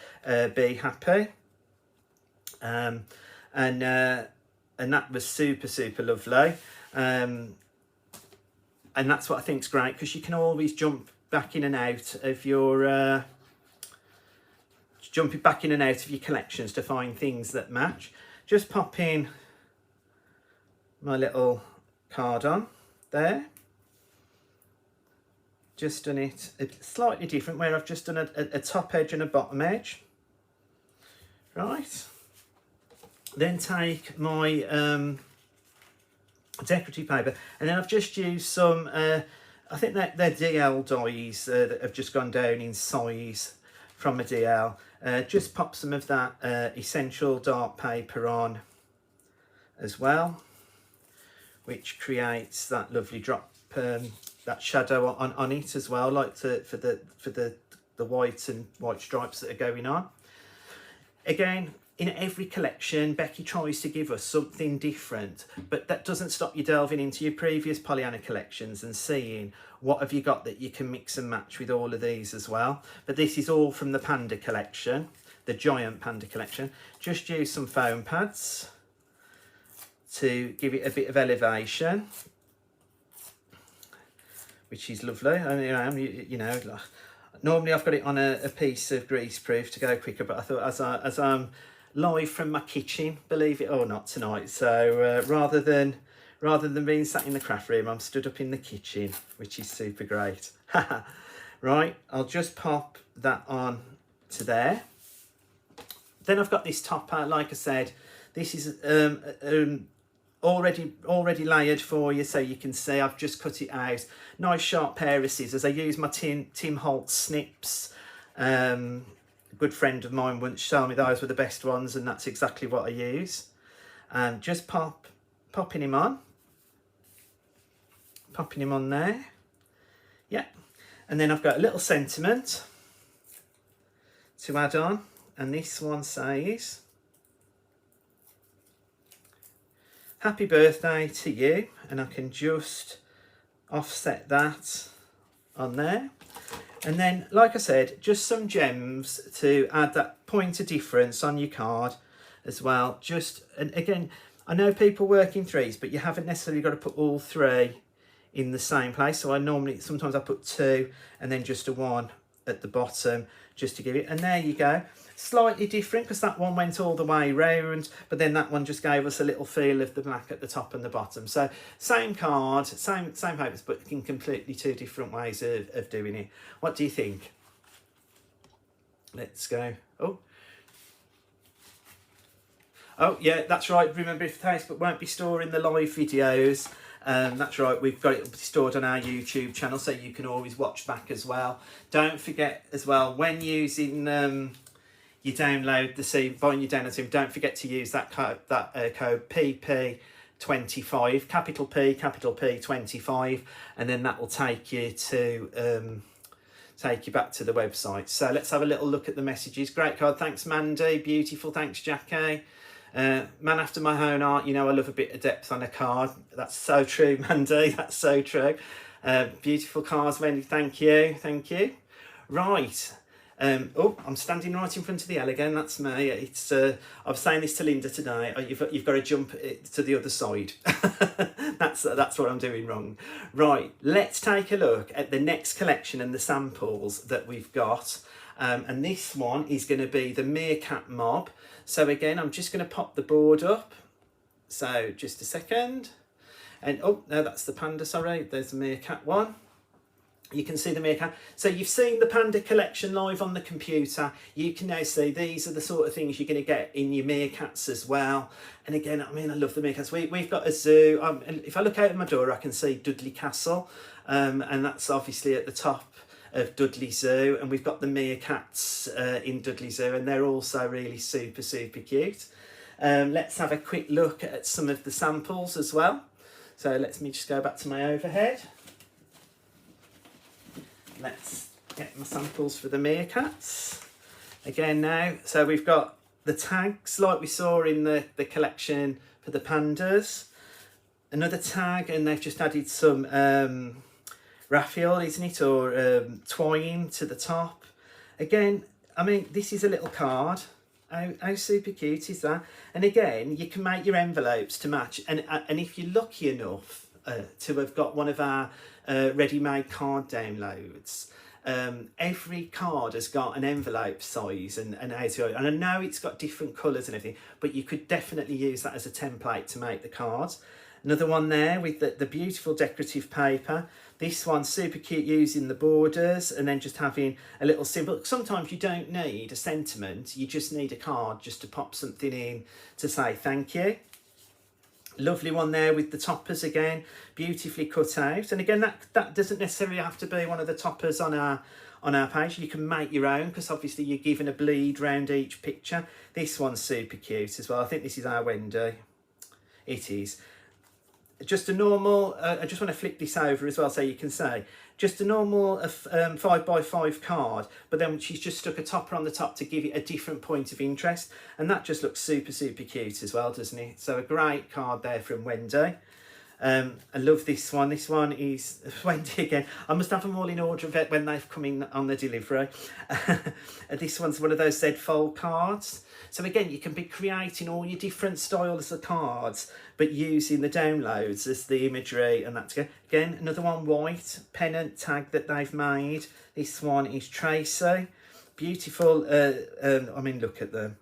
Be Happy, and that was super lovely, and that's what I think's great, because you can always jump back in and out of your jumping back in and out of your collections to find things that match. Just pop in my little card on there. Just done it slightly different, where I've just done a top edge and a bottom edge. Right. Then take my decorative paper, and then I've just used some I think that they're DL dies that have just gone down in size from a DL. Just pop some of that essential dark paper on as well, which creates that lovely drop, that shadow on it as well, like for the white and white stripes that are going on. Again, in every collection, Becky tries to give us something different, but that doesn't stop you delving into your previous Pollyanna collections and seeing what have you got that you can mix and match with all of these as well. But this is all from the Panda collection, the giant Panda collection. Just use some foam pads to give it a bit of elevation, which is lovely. I mean, you know, normally I've got it on a piece of greaseproof to go quicker, but I thought as I'm live from my kitchen, believe it or not, tonight, so rather than being sat in the craft room, I'm stood up in the kitchen, which is super great. Right, I'll just pop that on to there. Then I've got this topper, like I said, this is already layered for you, so you can see I've just cut it out. Nice sharp pair of scissors. I use my Tim Holtz snips. A good friend of mine once told me those were the best ones, and that's exactly what I use. Just popping him on there. Yeah, and then I've got a little sentiment to add on, and this one says, "Happy birthday to you," and I can just offset that on there. And then, like I said, just some gems to add that point of difference on your card as well. And again, I know people work in threes, but you haven't necessarily got to put all three in the same place. So sometimes I put two and then just a one at the bottom just to give it. And there you go. Slightly different because that one went all the way round, but then that one just gave us a little feel of the black at the top and the bottom. So same card, same papers, but in completely two different ways of doing it. What do you think? Let's go. Oh yeah, that's right. Remember, if Facebook won't be storing the live videos, that's right, we've got it stored on our YouTube channel, so you can always watch back as well. Don't forget as well, when using you download the scene, buying your download scene, don't forget to use that code PP25, capital P 25, and then that will take you to back to the website. So let's have a little look at the messages. Great card, thanks Mandy, beautiful, thanks Jackie. Man after my own heart, you know I love a bit of depth on a card. That's so true, Mandy, that's so true. Beautiful cards, Wendy, thank you. Right. I'm standing right in front of the L again, that's me. I was saying this to Linda today, you've got to jump to the other side. that's what I'm doing wrong. Right, let's take a look at the next collection and the samples that we've got. And this one is going to be the meerkat mob. So again, I'm just going to pop the board up. So just a second. And oh, no, that's the panda, sorry. There's the meerkat one. You can see the meerkat. So you've seen the panda collection live on the computer. You can now see these are the sort of things you're going to get in your meerkats as well. And again, I mean, I love the meerkats. We've got a zoo. And if I look out of my door, I can see Dudley Castle. And that's obviously at the top of Dudley Zoo. And we've got the meerkats in Dudley Zoo. And they're also really super, super cute. Let's have a quick look at some of the samples as well. So let me just go back to my overhead. Let's get my samples for the meerkats. Again now, so we've got the tags like we saw in the collection for the pandas. Another tag, and they've just added some raphael, isn't it, or twine to the top. Again, I mean, this is a little card. How super cute is that? And again, you can make your envelopes to match. And if you're lucky enough to have got one of our ready-made card downloads, every card has got an envelope size and how to. And I know it's got different colours and everything, but you could definitely use that as a template to make the cards. Another one there with the beautiful decorative paper. This one's super cute using the borders and then just having a little symbol. Sometimes you don't need a sentiment, you just need a card just to pop something in to say thank you. Lovely one there with the toppers again, beautifully cut out. And again, that doesn't necessarily have to be one of the toppers on our page. You can make your own because obviously you're given a bleed round each picture. This one's super cute as well. I think this is our Wendy. It is. Just a normal, I just want to flip this over as well so you can see, just a normal 5x5 card, but then she's just stuck a topper on the top to give it a different point of interest, and that just looks super, super cute as well, doesn't it? So a great card there from Wendy. I love this one. This one is Wendy again. I must have them all in order of it when they've come in on the delivery. This one's one of those Z-fold cards. So again, you can be creating all your different styles of cards, but using the downloads as the imagery, and that's good. Again, another one, white pennant tag that they've made. This one is Tracy. Beautiful. I mean, look at them.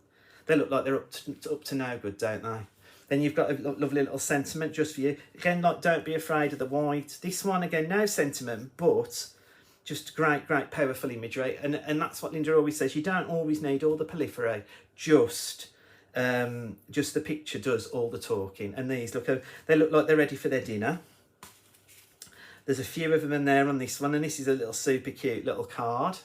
They look like they're up to no good, don't they? Then you've got a lovely little sentiment just for you. Again, like, don't be afraid of the white. This one, again, no sentiment, but just great, great, powerful imagery. And that's what Linda always says. You don't always need all the periphery. Just the picture does all the talking. And these, look, they look like they're ready for their dinner. There's a few of them in there on this one. And this is a little super cute little card.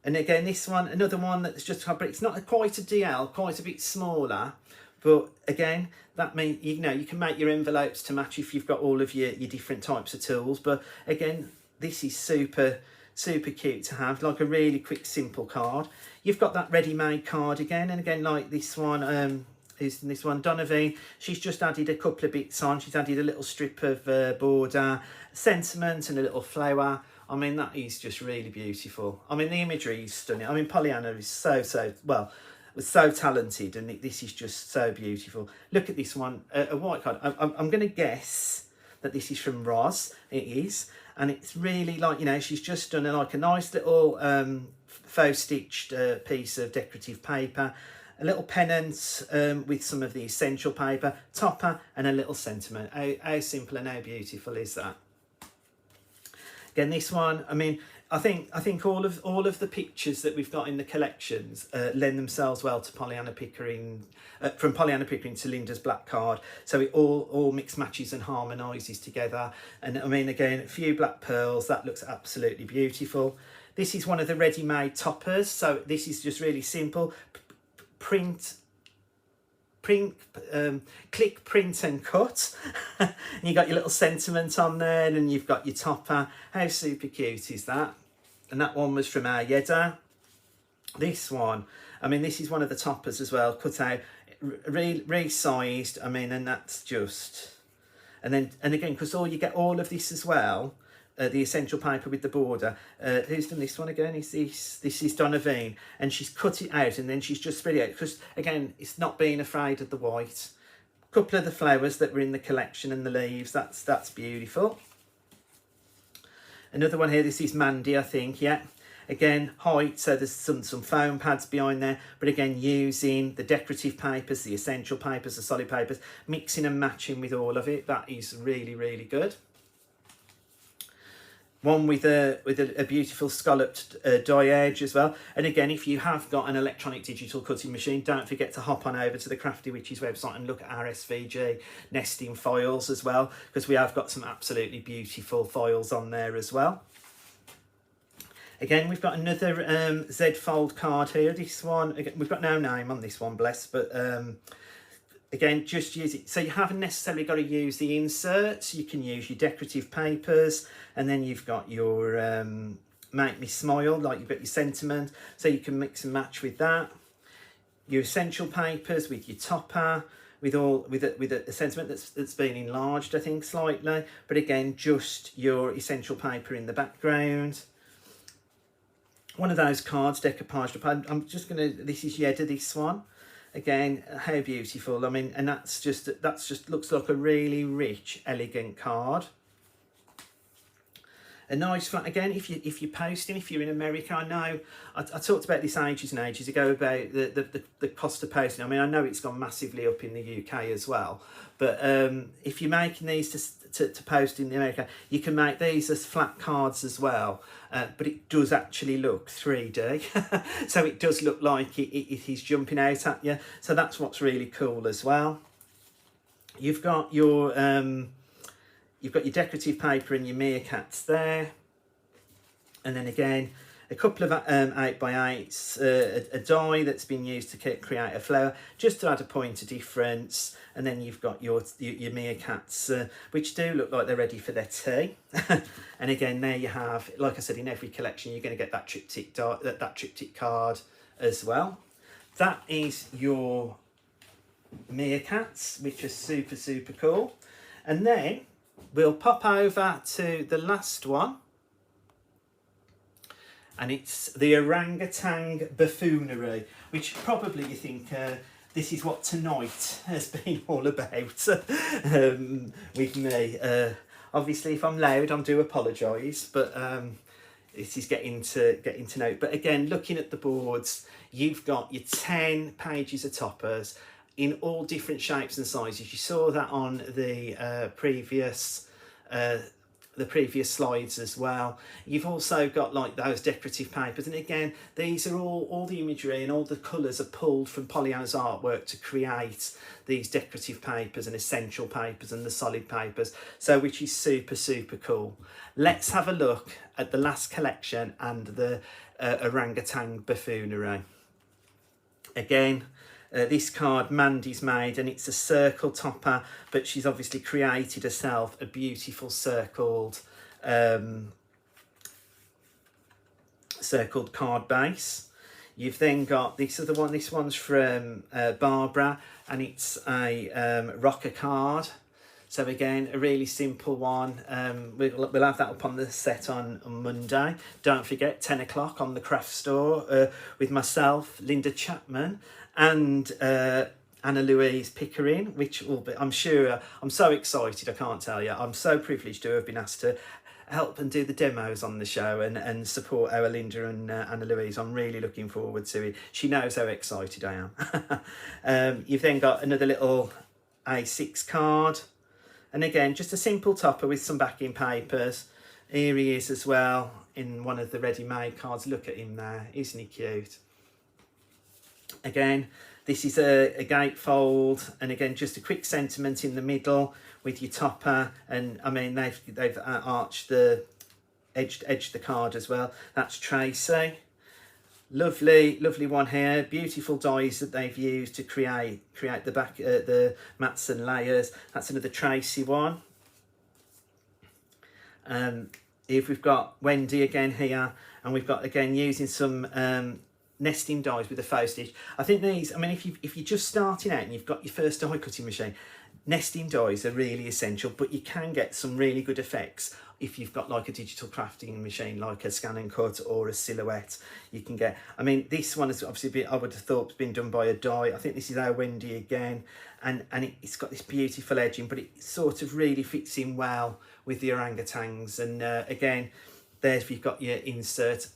And again, this one, another one that's just, but it's not quite a DL, quite a bit smaller. But again, that means, you know, you can make your envelopes to match if you've got all of your different types of tools. But again, this is super, super cute to have, like a really quick, simple card. You've got that ready-made card again. And again, like this one, is this one, Donovan. She's just added a couple of bits on. She's added a little strip of border, sentiment and a little flower. I mean, that is just really beautiful. I mean, the imagery is stunning. I mean, Pollyanna is so talented, and this is just so beautiful. Look at this one, a white card. I'm going to guess that this is from Roz. It is, and it's really like, you know, she's just done like a nice little faux stitched piece of decorative paper, a little pennant with some of the essential paper, topper, and a little sentiment. How simple and how beautiful is that? Again, this one, I mean, I think all of the pictures that we've got in the collections lend themselves well to Pollyanna Pickering, from Pollyanna Pickering to Linda's black card. So it all mix matches and harmonises together. And I mean, again, a few black pearls, that looks absolutely beautiful. This is one of the ready-made toppers. So this is just really simple. Click, print and cut. And you got your little sentiment on there, and you've got your topper. How super cute is that? And that one was from our Yedda. This one, I mean, this is one of the toppers as well, cut out, resized. I mean, and that's just, and again, because you get all of this as well. The essential paper with the border. Who's done this one again? This is Donovan, and she's cut it out and then she's just spread it out, because again, it's not being afraid of the white. couple of the flowers that were in the collection and the leaves. That's beautiful. Another one here, this is Mandy, I think, yeah. Again, height, so there's some foam pads behind there, but again, using the decorative papers, the essential papers, the solid papers, mixing and matching with all of it. That is really, really good. One with a beautiful scalloped die edge as well. And again, if you have got an electronic digital cutting machine, don't forget to hop on over to the Crafty Witches website and look at our SVG nesting files as well, because we have got some absolutely beautiful files on there as well. Again, we've got another Z fold card here. This one, again, we've got no name on this one, bless, but again, just use it. So you haven't necessarily got to use the inserts. You can use your decorative papers, and then you've got your Make Me Smile, like you've got your sentiment, so you can mix and match with that. Your essential papers with your topper, with a sentiment that's been enlarged, I think, slightly. But again, just your essential paper in the background. One of those cards decoupaged up. I'm just gonna. This is Yedda. This one. Again, how beautiful. I mean, and that's just looks like a really rich, elegant card. A nice flat, again, if you're posting, if you're in America, I know I talked about this ages and ages ago about the cost of posting. I mean, I know it's gone massively up in the UK as well, but if you're making these to post in America, you can make these as flat cards as well, but it does actually look 3D, so it does look like it is jumping out at you, so that's what's really cool as well. You've got your decorative paper and your meerkats there, and then again a couple of 8x8s, a die that's been used to create a flower, just to add a point of difference. And then you've got your meerkats, which do look like they're ready for their tea. And again, there you have, like I said, in every collection you're going to get that triptych card as well. That is your meerkats, which are super, super cool. And then we'll pop over to the last one, and it's the orangutan buffoonery, which probably you think this is what tonight has been all about with me. Obviously, if I'm loud, I do apologise, but this is getting to know. But again, looking at the boards, you've got your 10 pages of toppers in all different shapes and sizes. You saw that on the previous slides as well. You've also got like those decorative papers, and again, these are all the imagery and all the colours are pulled from Pollyanna's artwork to create these decorative papers and essential papers and the solid papers, so which is super, super cool. Let's have a look at the last collection and the orangutan buffoonery. Again, this card Mandy's made, and it's a circle topper, but she's obviously created herself a beautiful circled card base. You've then got this one's from Barbara, and it's a rocker card. So again, a really simple one. We'll have that up on the set on Monday. Don't forget, 10 o'clock on the craft store with myself, Linda Chapman, and Anna Louise Pickering, which will be, I'm sure, I'm so excited, I can't tell you. I'm so privileged to have been asked to help and do the demos on the show and support our Linda and Anna Louise. I'm really looking forward to it. She knows how excited I am. You've then got another little A6 card. And again, just a simple topper with some backing papers. Here he is as well in one of the ready-made cards. Look at him there, isn't he cute? Again, this is a gatefold, and again, just a quick sentiment in the middle with your topper. And I mean, they've arched the edged the card as well. That's Tracy. Lovely one here. Beautiful dies that they've used to create the back the mats and layers. That's another Tracy one. If we've got Wendy again here, and we've got again using some nesting dies with the faux stitch. I think these, I mean, if you're just starting out and you've got your first die cutting machine, nesting dies are really essential, but you can get some really good effects if you've got like a digital crafting machine, like a scan and cut or a silhouette, you can get. I mean, this one is obviously I would have thought been done by a die. I think this is our Wendy again, and it's got this beautiful edging, but it sort of really fits in well with the orangutans. And again, there's you've got your insert.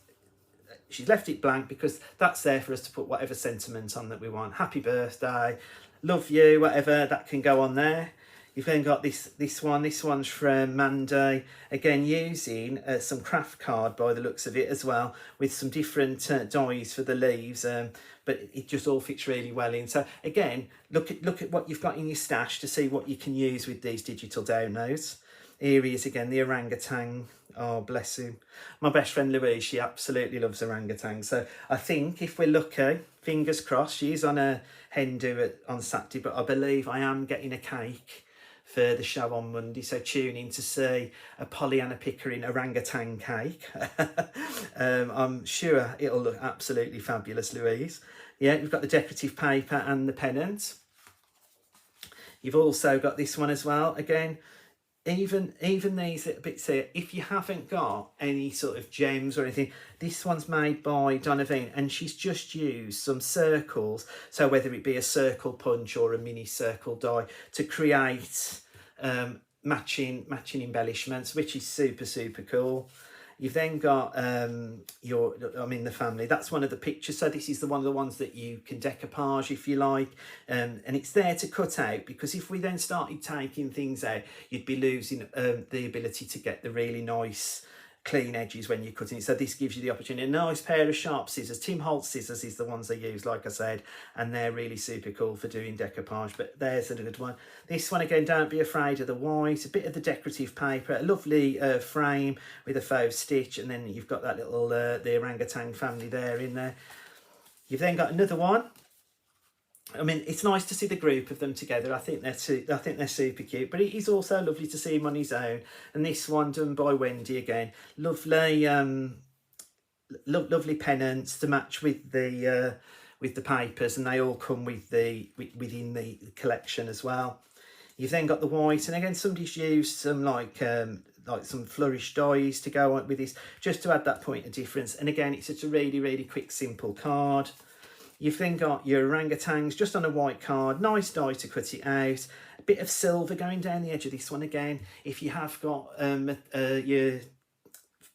She's left it blank because that's there for us to put whatever sentiment on that we want. Happy birthday, love you, whatever, that can go on there. You've then got this one. This one's from Mandy. Again, using some craft card by the looks of it as well, with some different dies for the leaves. But it just all fits really well in. So again, look at what you've got in your stash to see what you can use with these digital downloads. Here he is again, the orangutan. Oh, bless him. My best friend Louise, she absolutely loves orangutans. So I think if we're lucky, fingers crossed, she's on a hen do on Saturday, but I believe I am getting a cake for the show on Monday, so tune in to see a Pollyanna Pickering orangutan cake. I'm sure it'll look absolutely fabulous, Louise. Yeah, you've got the decorative paper and the pennant. You've also got this one as well. Again, even these little bits here, if you haven't got any sort of gems or anything, this one's made by Donovan, and she's just used some circles, so whether it be a circle punch or a mini circle die, to create matching embellishments, which is super cool. You've then got the family. That's one of the pictures. So this is one of the ones that you can decoupage if you like, and it's there to cut out, because if we then started taking things out, you'd be losing the ability to get the really nice clean edges when you're cutting it. So this gives you the opportunity. A nice pair of sharp scissors. Tim Holtz scissors is the ones I use, like I said, and they're really super cool for doing decoupage. But there's a good one. This one again, don't be afraid of the white. A bit of the decorative paper, a lovely frame with a faux stitch, and then you've got that little the orangutan family there in there. You've then got another one. I mean, it's nice to see the group of them together. I think they're super cute, but it is also lovely to see him on his own. And this one done by Wendy again, lovely, lovely pennants to match with the papers, and they all come with within the collection as well. You've then got the white, and again, somebody's used some like some flourished dies to go on with this, just to add that point of difference. And again, it's just a really quick, simple card. You've then got your orangutans just on a white card, nice die to cut it out. A bit of silver going down the edge of this one again. If you have got your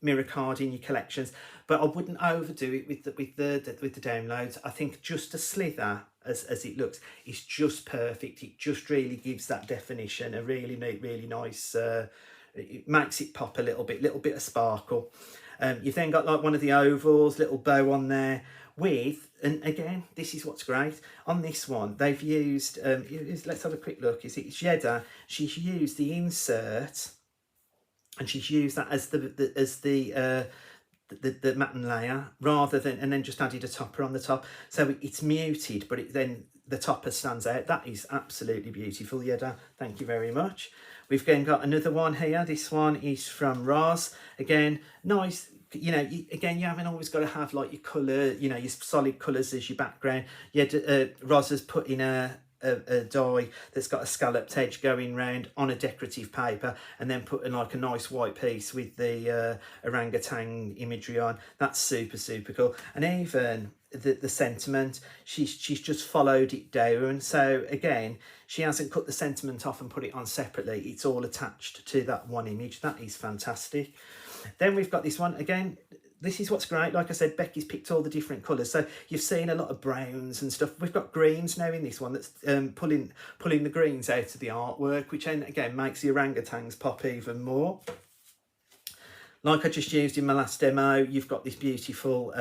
mirror card in your collections, but I wouldn't overdo it with the downloads. I think just a slither as it looks is just perfect. It just really gives that definition, a really neat, really nice. It makes it pop a little bit of sparkle. You've then got like one of the ovals, little bow on there. And again, this is what's great on this one. They've used let's have a quick look. It's Jeddah. She's used the insert, and she's used that as the matten layer, rather than, and then just added a topper on the top. So it's muted, but then the topper stands out. That is absolutely beautiful, Jeddah. Thank you very much. We've then got another one here. This one is from Roz. Again, nice. You know, again, you haven't always got to have like your colour, you know, your solid colours as your background. Roz has put in a die that's got a scalloped edge going round on a decorative paper, and then put in like a nice white piece with the orangutan imagery on. That's super cool. And even the sentiment, she's just followed it down. So again, she hasn't cut the sentiment off and put it on separately. It's all attached to that one image. That is fantastic. Then we've got this one again. This is what's great. Like I said, Becky's picked all the different colours. So you've seen a lot of browns and stuff. We've got greens now in this one that's pulling the greens out of the artwork, which then again makes the orangutans pop even more. Like I just used in my last demo, you've got this beautiful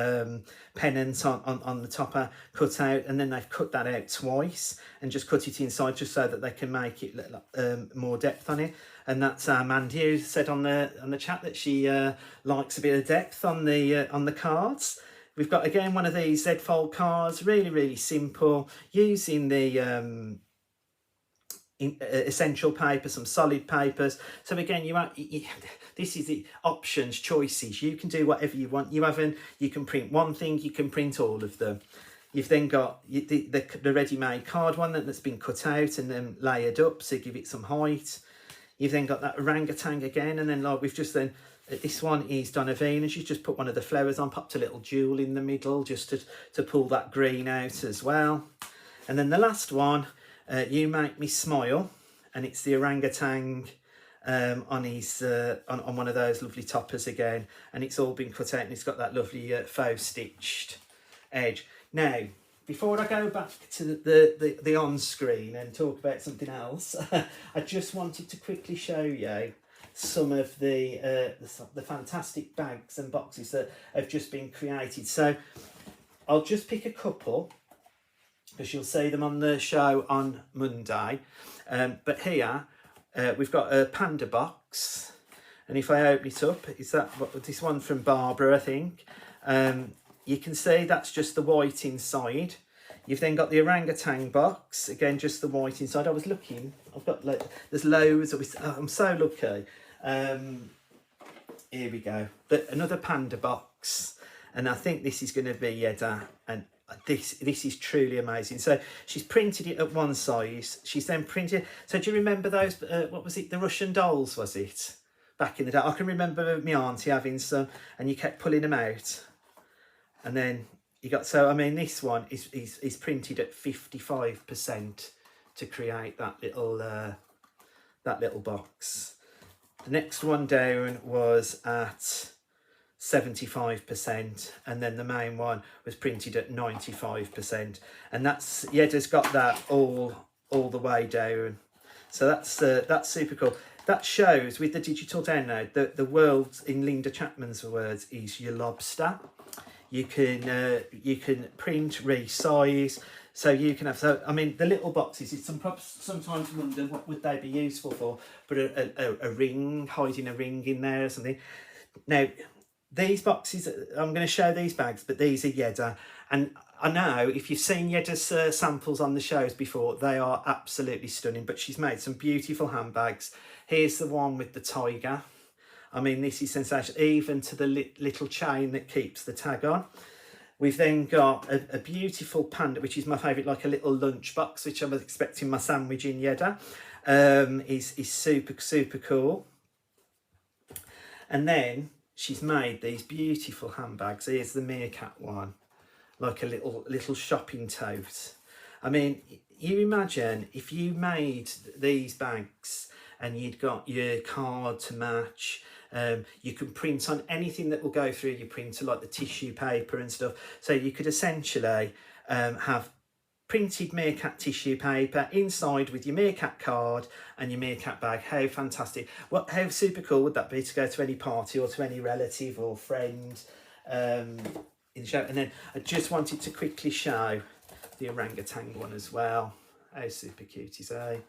pennant on the topper cut out, and then they've cut that out twice and just cut it inside just so that they can make it more depth on it. And that's Mandy, who said on the chat that she likes a bit of depth on the cards. We've got again one of these Z-fold cards, really simple, using the essential paper, some solid papers. So again, this is the options, choices. You can do whatever you want. You can print one thing, you can print all of them. You've then got the ready-made card one that's been cut out and then layered up, so give it some height. You've then got that orangutan again, and then like we've just then, this one is Donovan, and she's just put one of the flowers on, popped a little jewel in the middle just to pull that green out as well. And then the last one, You Make Me Smile, and it's the orangutan on his on one of those lovely toppers again, and it's all been cut out, and it's got that lovely faux stitched edge. Now, before I go back to the on screen and talk about something else, I just wanted to quickly show you some of the fantastic bags and boxes that have just been created. So I'll just pick a couple, because you'll see them on the show on Monday. But here we've got a panda box, and if I open it up, is that this one from Barbara, I think. You can see that's just the white inside. You've then got the orangutan box, again just the white inside. I was looking, I've got like, there's loads of, I'm so lucky. Here we go, but another panda box, and I think this is going to be Yedda, and this is truly amazing. So she's printed it at one size, she's then printed, so do you remember those, what was it, the Russian dolls, was it, back in the day? I can remember my auntie having some, and you kept pulling them out, and then you got, so I mean this one is printed at 55% to create that little box. The next one down was at 75%, and then the main one was printed at 95%, and that's Yedda's got that all the way down. So that's super cool. That shows with the digital download that the world, in Linda Chapman's words, is your lobster. You can print, resize, so you can have, so I mean the little boxes, it's sometimes wonder what would they be useful for, but a ring, hiding a ring in there or something. Now these boxes, I'm going to show these bags, but these are Yedda, and I know if you've seen Yedda's samples on the shows before, they are absolutely stunning, but she's made some beautiful handbags. Here's the one with the tiger. I mean, this is sensational, even to the little chain that keeps the tag on. We've then got a beautiful panda, which is my favourite, like a little lunch box, which I was expecting my sandwich in Yedda. Is super cool. And then she's made these beautiful handbags. Here's the meerkat one, like a little shopping tote. I mean, you imagine if you made these bags and you'd got your card to match. You can print on anything that will go through your printer, like the tissue paper and stuff. So you could essentially have printed meerkat tissue paper inside with your meerkat card and your meerkat bag. How fantastic. How super cool would that be to go to any party or to any relative or friend in the show? And then I just wanted to quickly show the orangutan one as well. How super cute is he?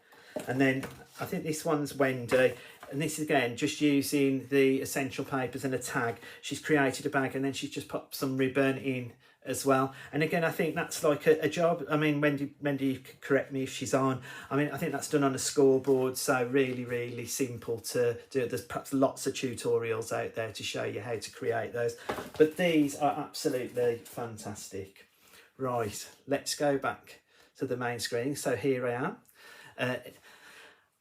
And then I think this one's Wendy, and this is again just using the essential papers and a tag. She's created a bag, and then she's just popped some ribbon in as well. And again, I think that's like a job. I mean, Wendy, correct me if she's on. I mean, I think that's done on a scoreboard, so really simple to do. There's perhaps lots of tutorials out there to show you how to create those, but these are absolutely fantastic. Right, let's go back to the main screen. So here I am.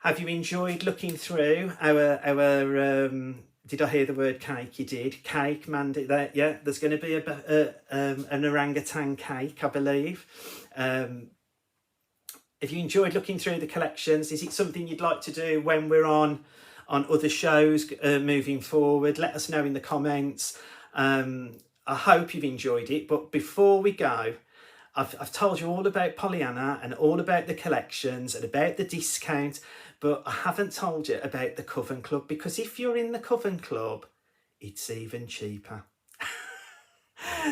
Have you enjoyed looking through our did I hear the word cake? You did. Cake, Mandy, there, yeah, there's going to be an orangutan cake, I believe. Have you enjoyed looking through the collections? Is it something you'd like to do when we're on other shows moving forward? Let us know in the comments. I hope you've enjoyed it, but before we go, I've told you all about Pollyanna and all about the collections and about the discount, but I haven't told you about the Coven Club, because if you're in the Coven Club, it's even cheaper.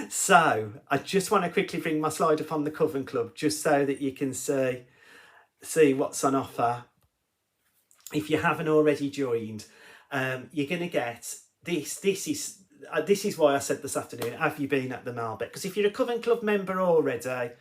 So I just want to quickly bring my slide up on the Coven Club just so that you can see what's on offer. If you haven't already joined, you're going to get this. This is why I said this afternoon, have you been at the Malbec? Because if you're a Coven Club member already,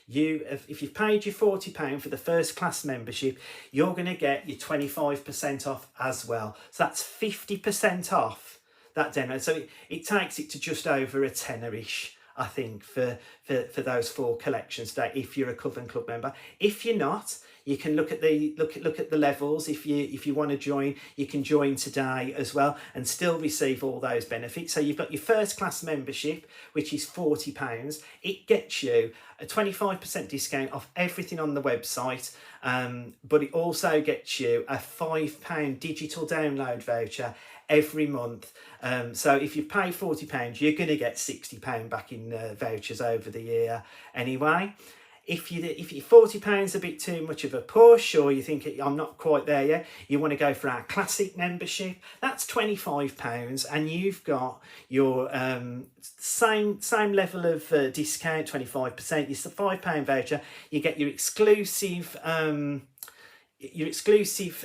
if you've paid your £40 for the first class membership, you're going to get your 25% off as well. So that's 50% off that demo. So it takes it to just over a tenner-ish, I think, for for those 4 collections today if you're a Coven Club member. If you're not, you can look at the levels. If you want to join, you can join today as well and still receive all those benefits. So you've got your first class membership, which is £40. It gets you a 25% discount off everything on the website, but it also gets you a £5 digital download voucher every month. So if you pay £40, you're going to get £60 back in vouchers over the year anyway. If you're £40 a bit too much of a push, or you think I'm not quite there yet, you want to go for our classic membership, that's £25, and you've got your same level of discount, 25%. It's a £5 voucher. You get your exclusive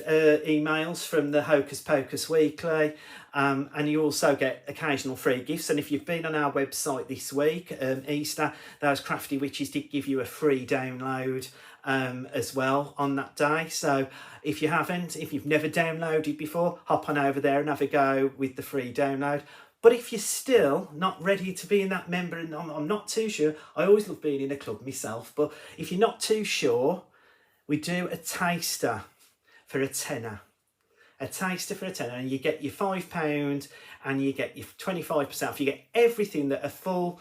emails from the Hocus Pocus Weekly, and you also get occasional free gifts. And if you've been on our website this week, Easter, those Crafty Witches did give you a free download as well on that day. So if you've never downloaded before, hop on over there and have a go with the free download. But if you're still not ready to be in that member, and I'm not too sure, I always love being in a club myself, but if you're not too sure, we do a taster for a tenner. A taster for a tenner, and you get your £5 and you get your 25% off. You get everything that a full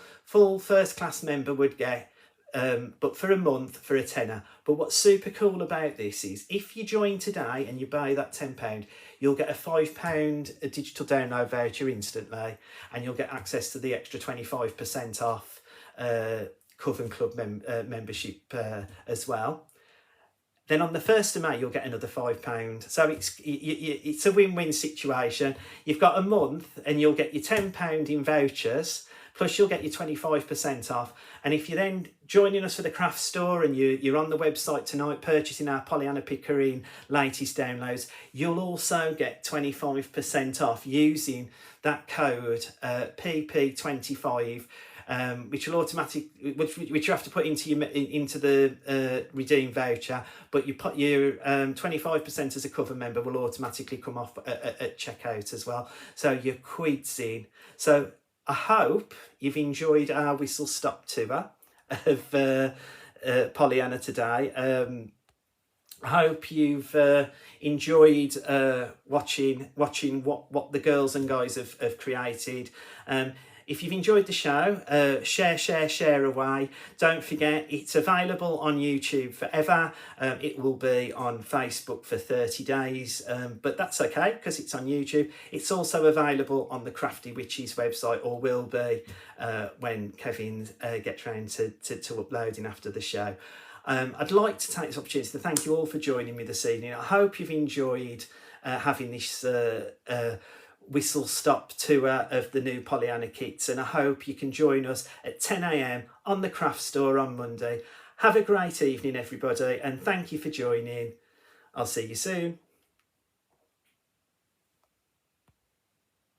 first class member would get, but for a month for a tenner. But what's super cool about this is if you join today and you buy that £10, you'll get a £5 digital download voucher instantly, and you'll get access to the extra 25% off Coven Club membership as well. Then on the 1st of May, you'll get another £5. So it's a win-win situation. You've got a month and you'll get your £10 in vouchers, plus you'll get your 25% off. And if you're then joining us for the craft store and you're on the website tonight purchasing our Pollyanna Pickering latest downloads, you'll also get 25% off using that code PP25. Which you have to put into the redeem voucher, but you put your 25% as a Coven member will automatically come off at checkout as well. So your quid's in. So I hope you've enjoyed our whistle stop tour of Pollyanna today. I hope you've enjoyed watching what the girls and guys have created. If you've enjoyed the show, share away. Don't forget, it's available on YouTube forever. It will be on Facebook for 30 days, but that's okay because it's on YouTube. It's also available on the Crafty Witches website, or will be when Kevin gets round to uploading after the show. I'd like to take this opportunity to thank you all for joining me this evening. I hope you've enjoyed having this whistle stop tour of the new Pollyanna kits, and I hope you can join us at 10 a.m. on the craft store on Monday. Have a great evening, everybody, and thank you for joining. I'll see you soon.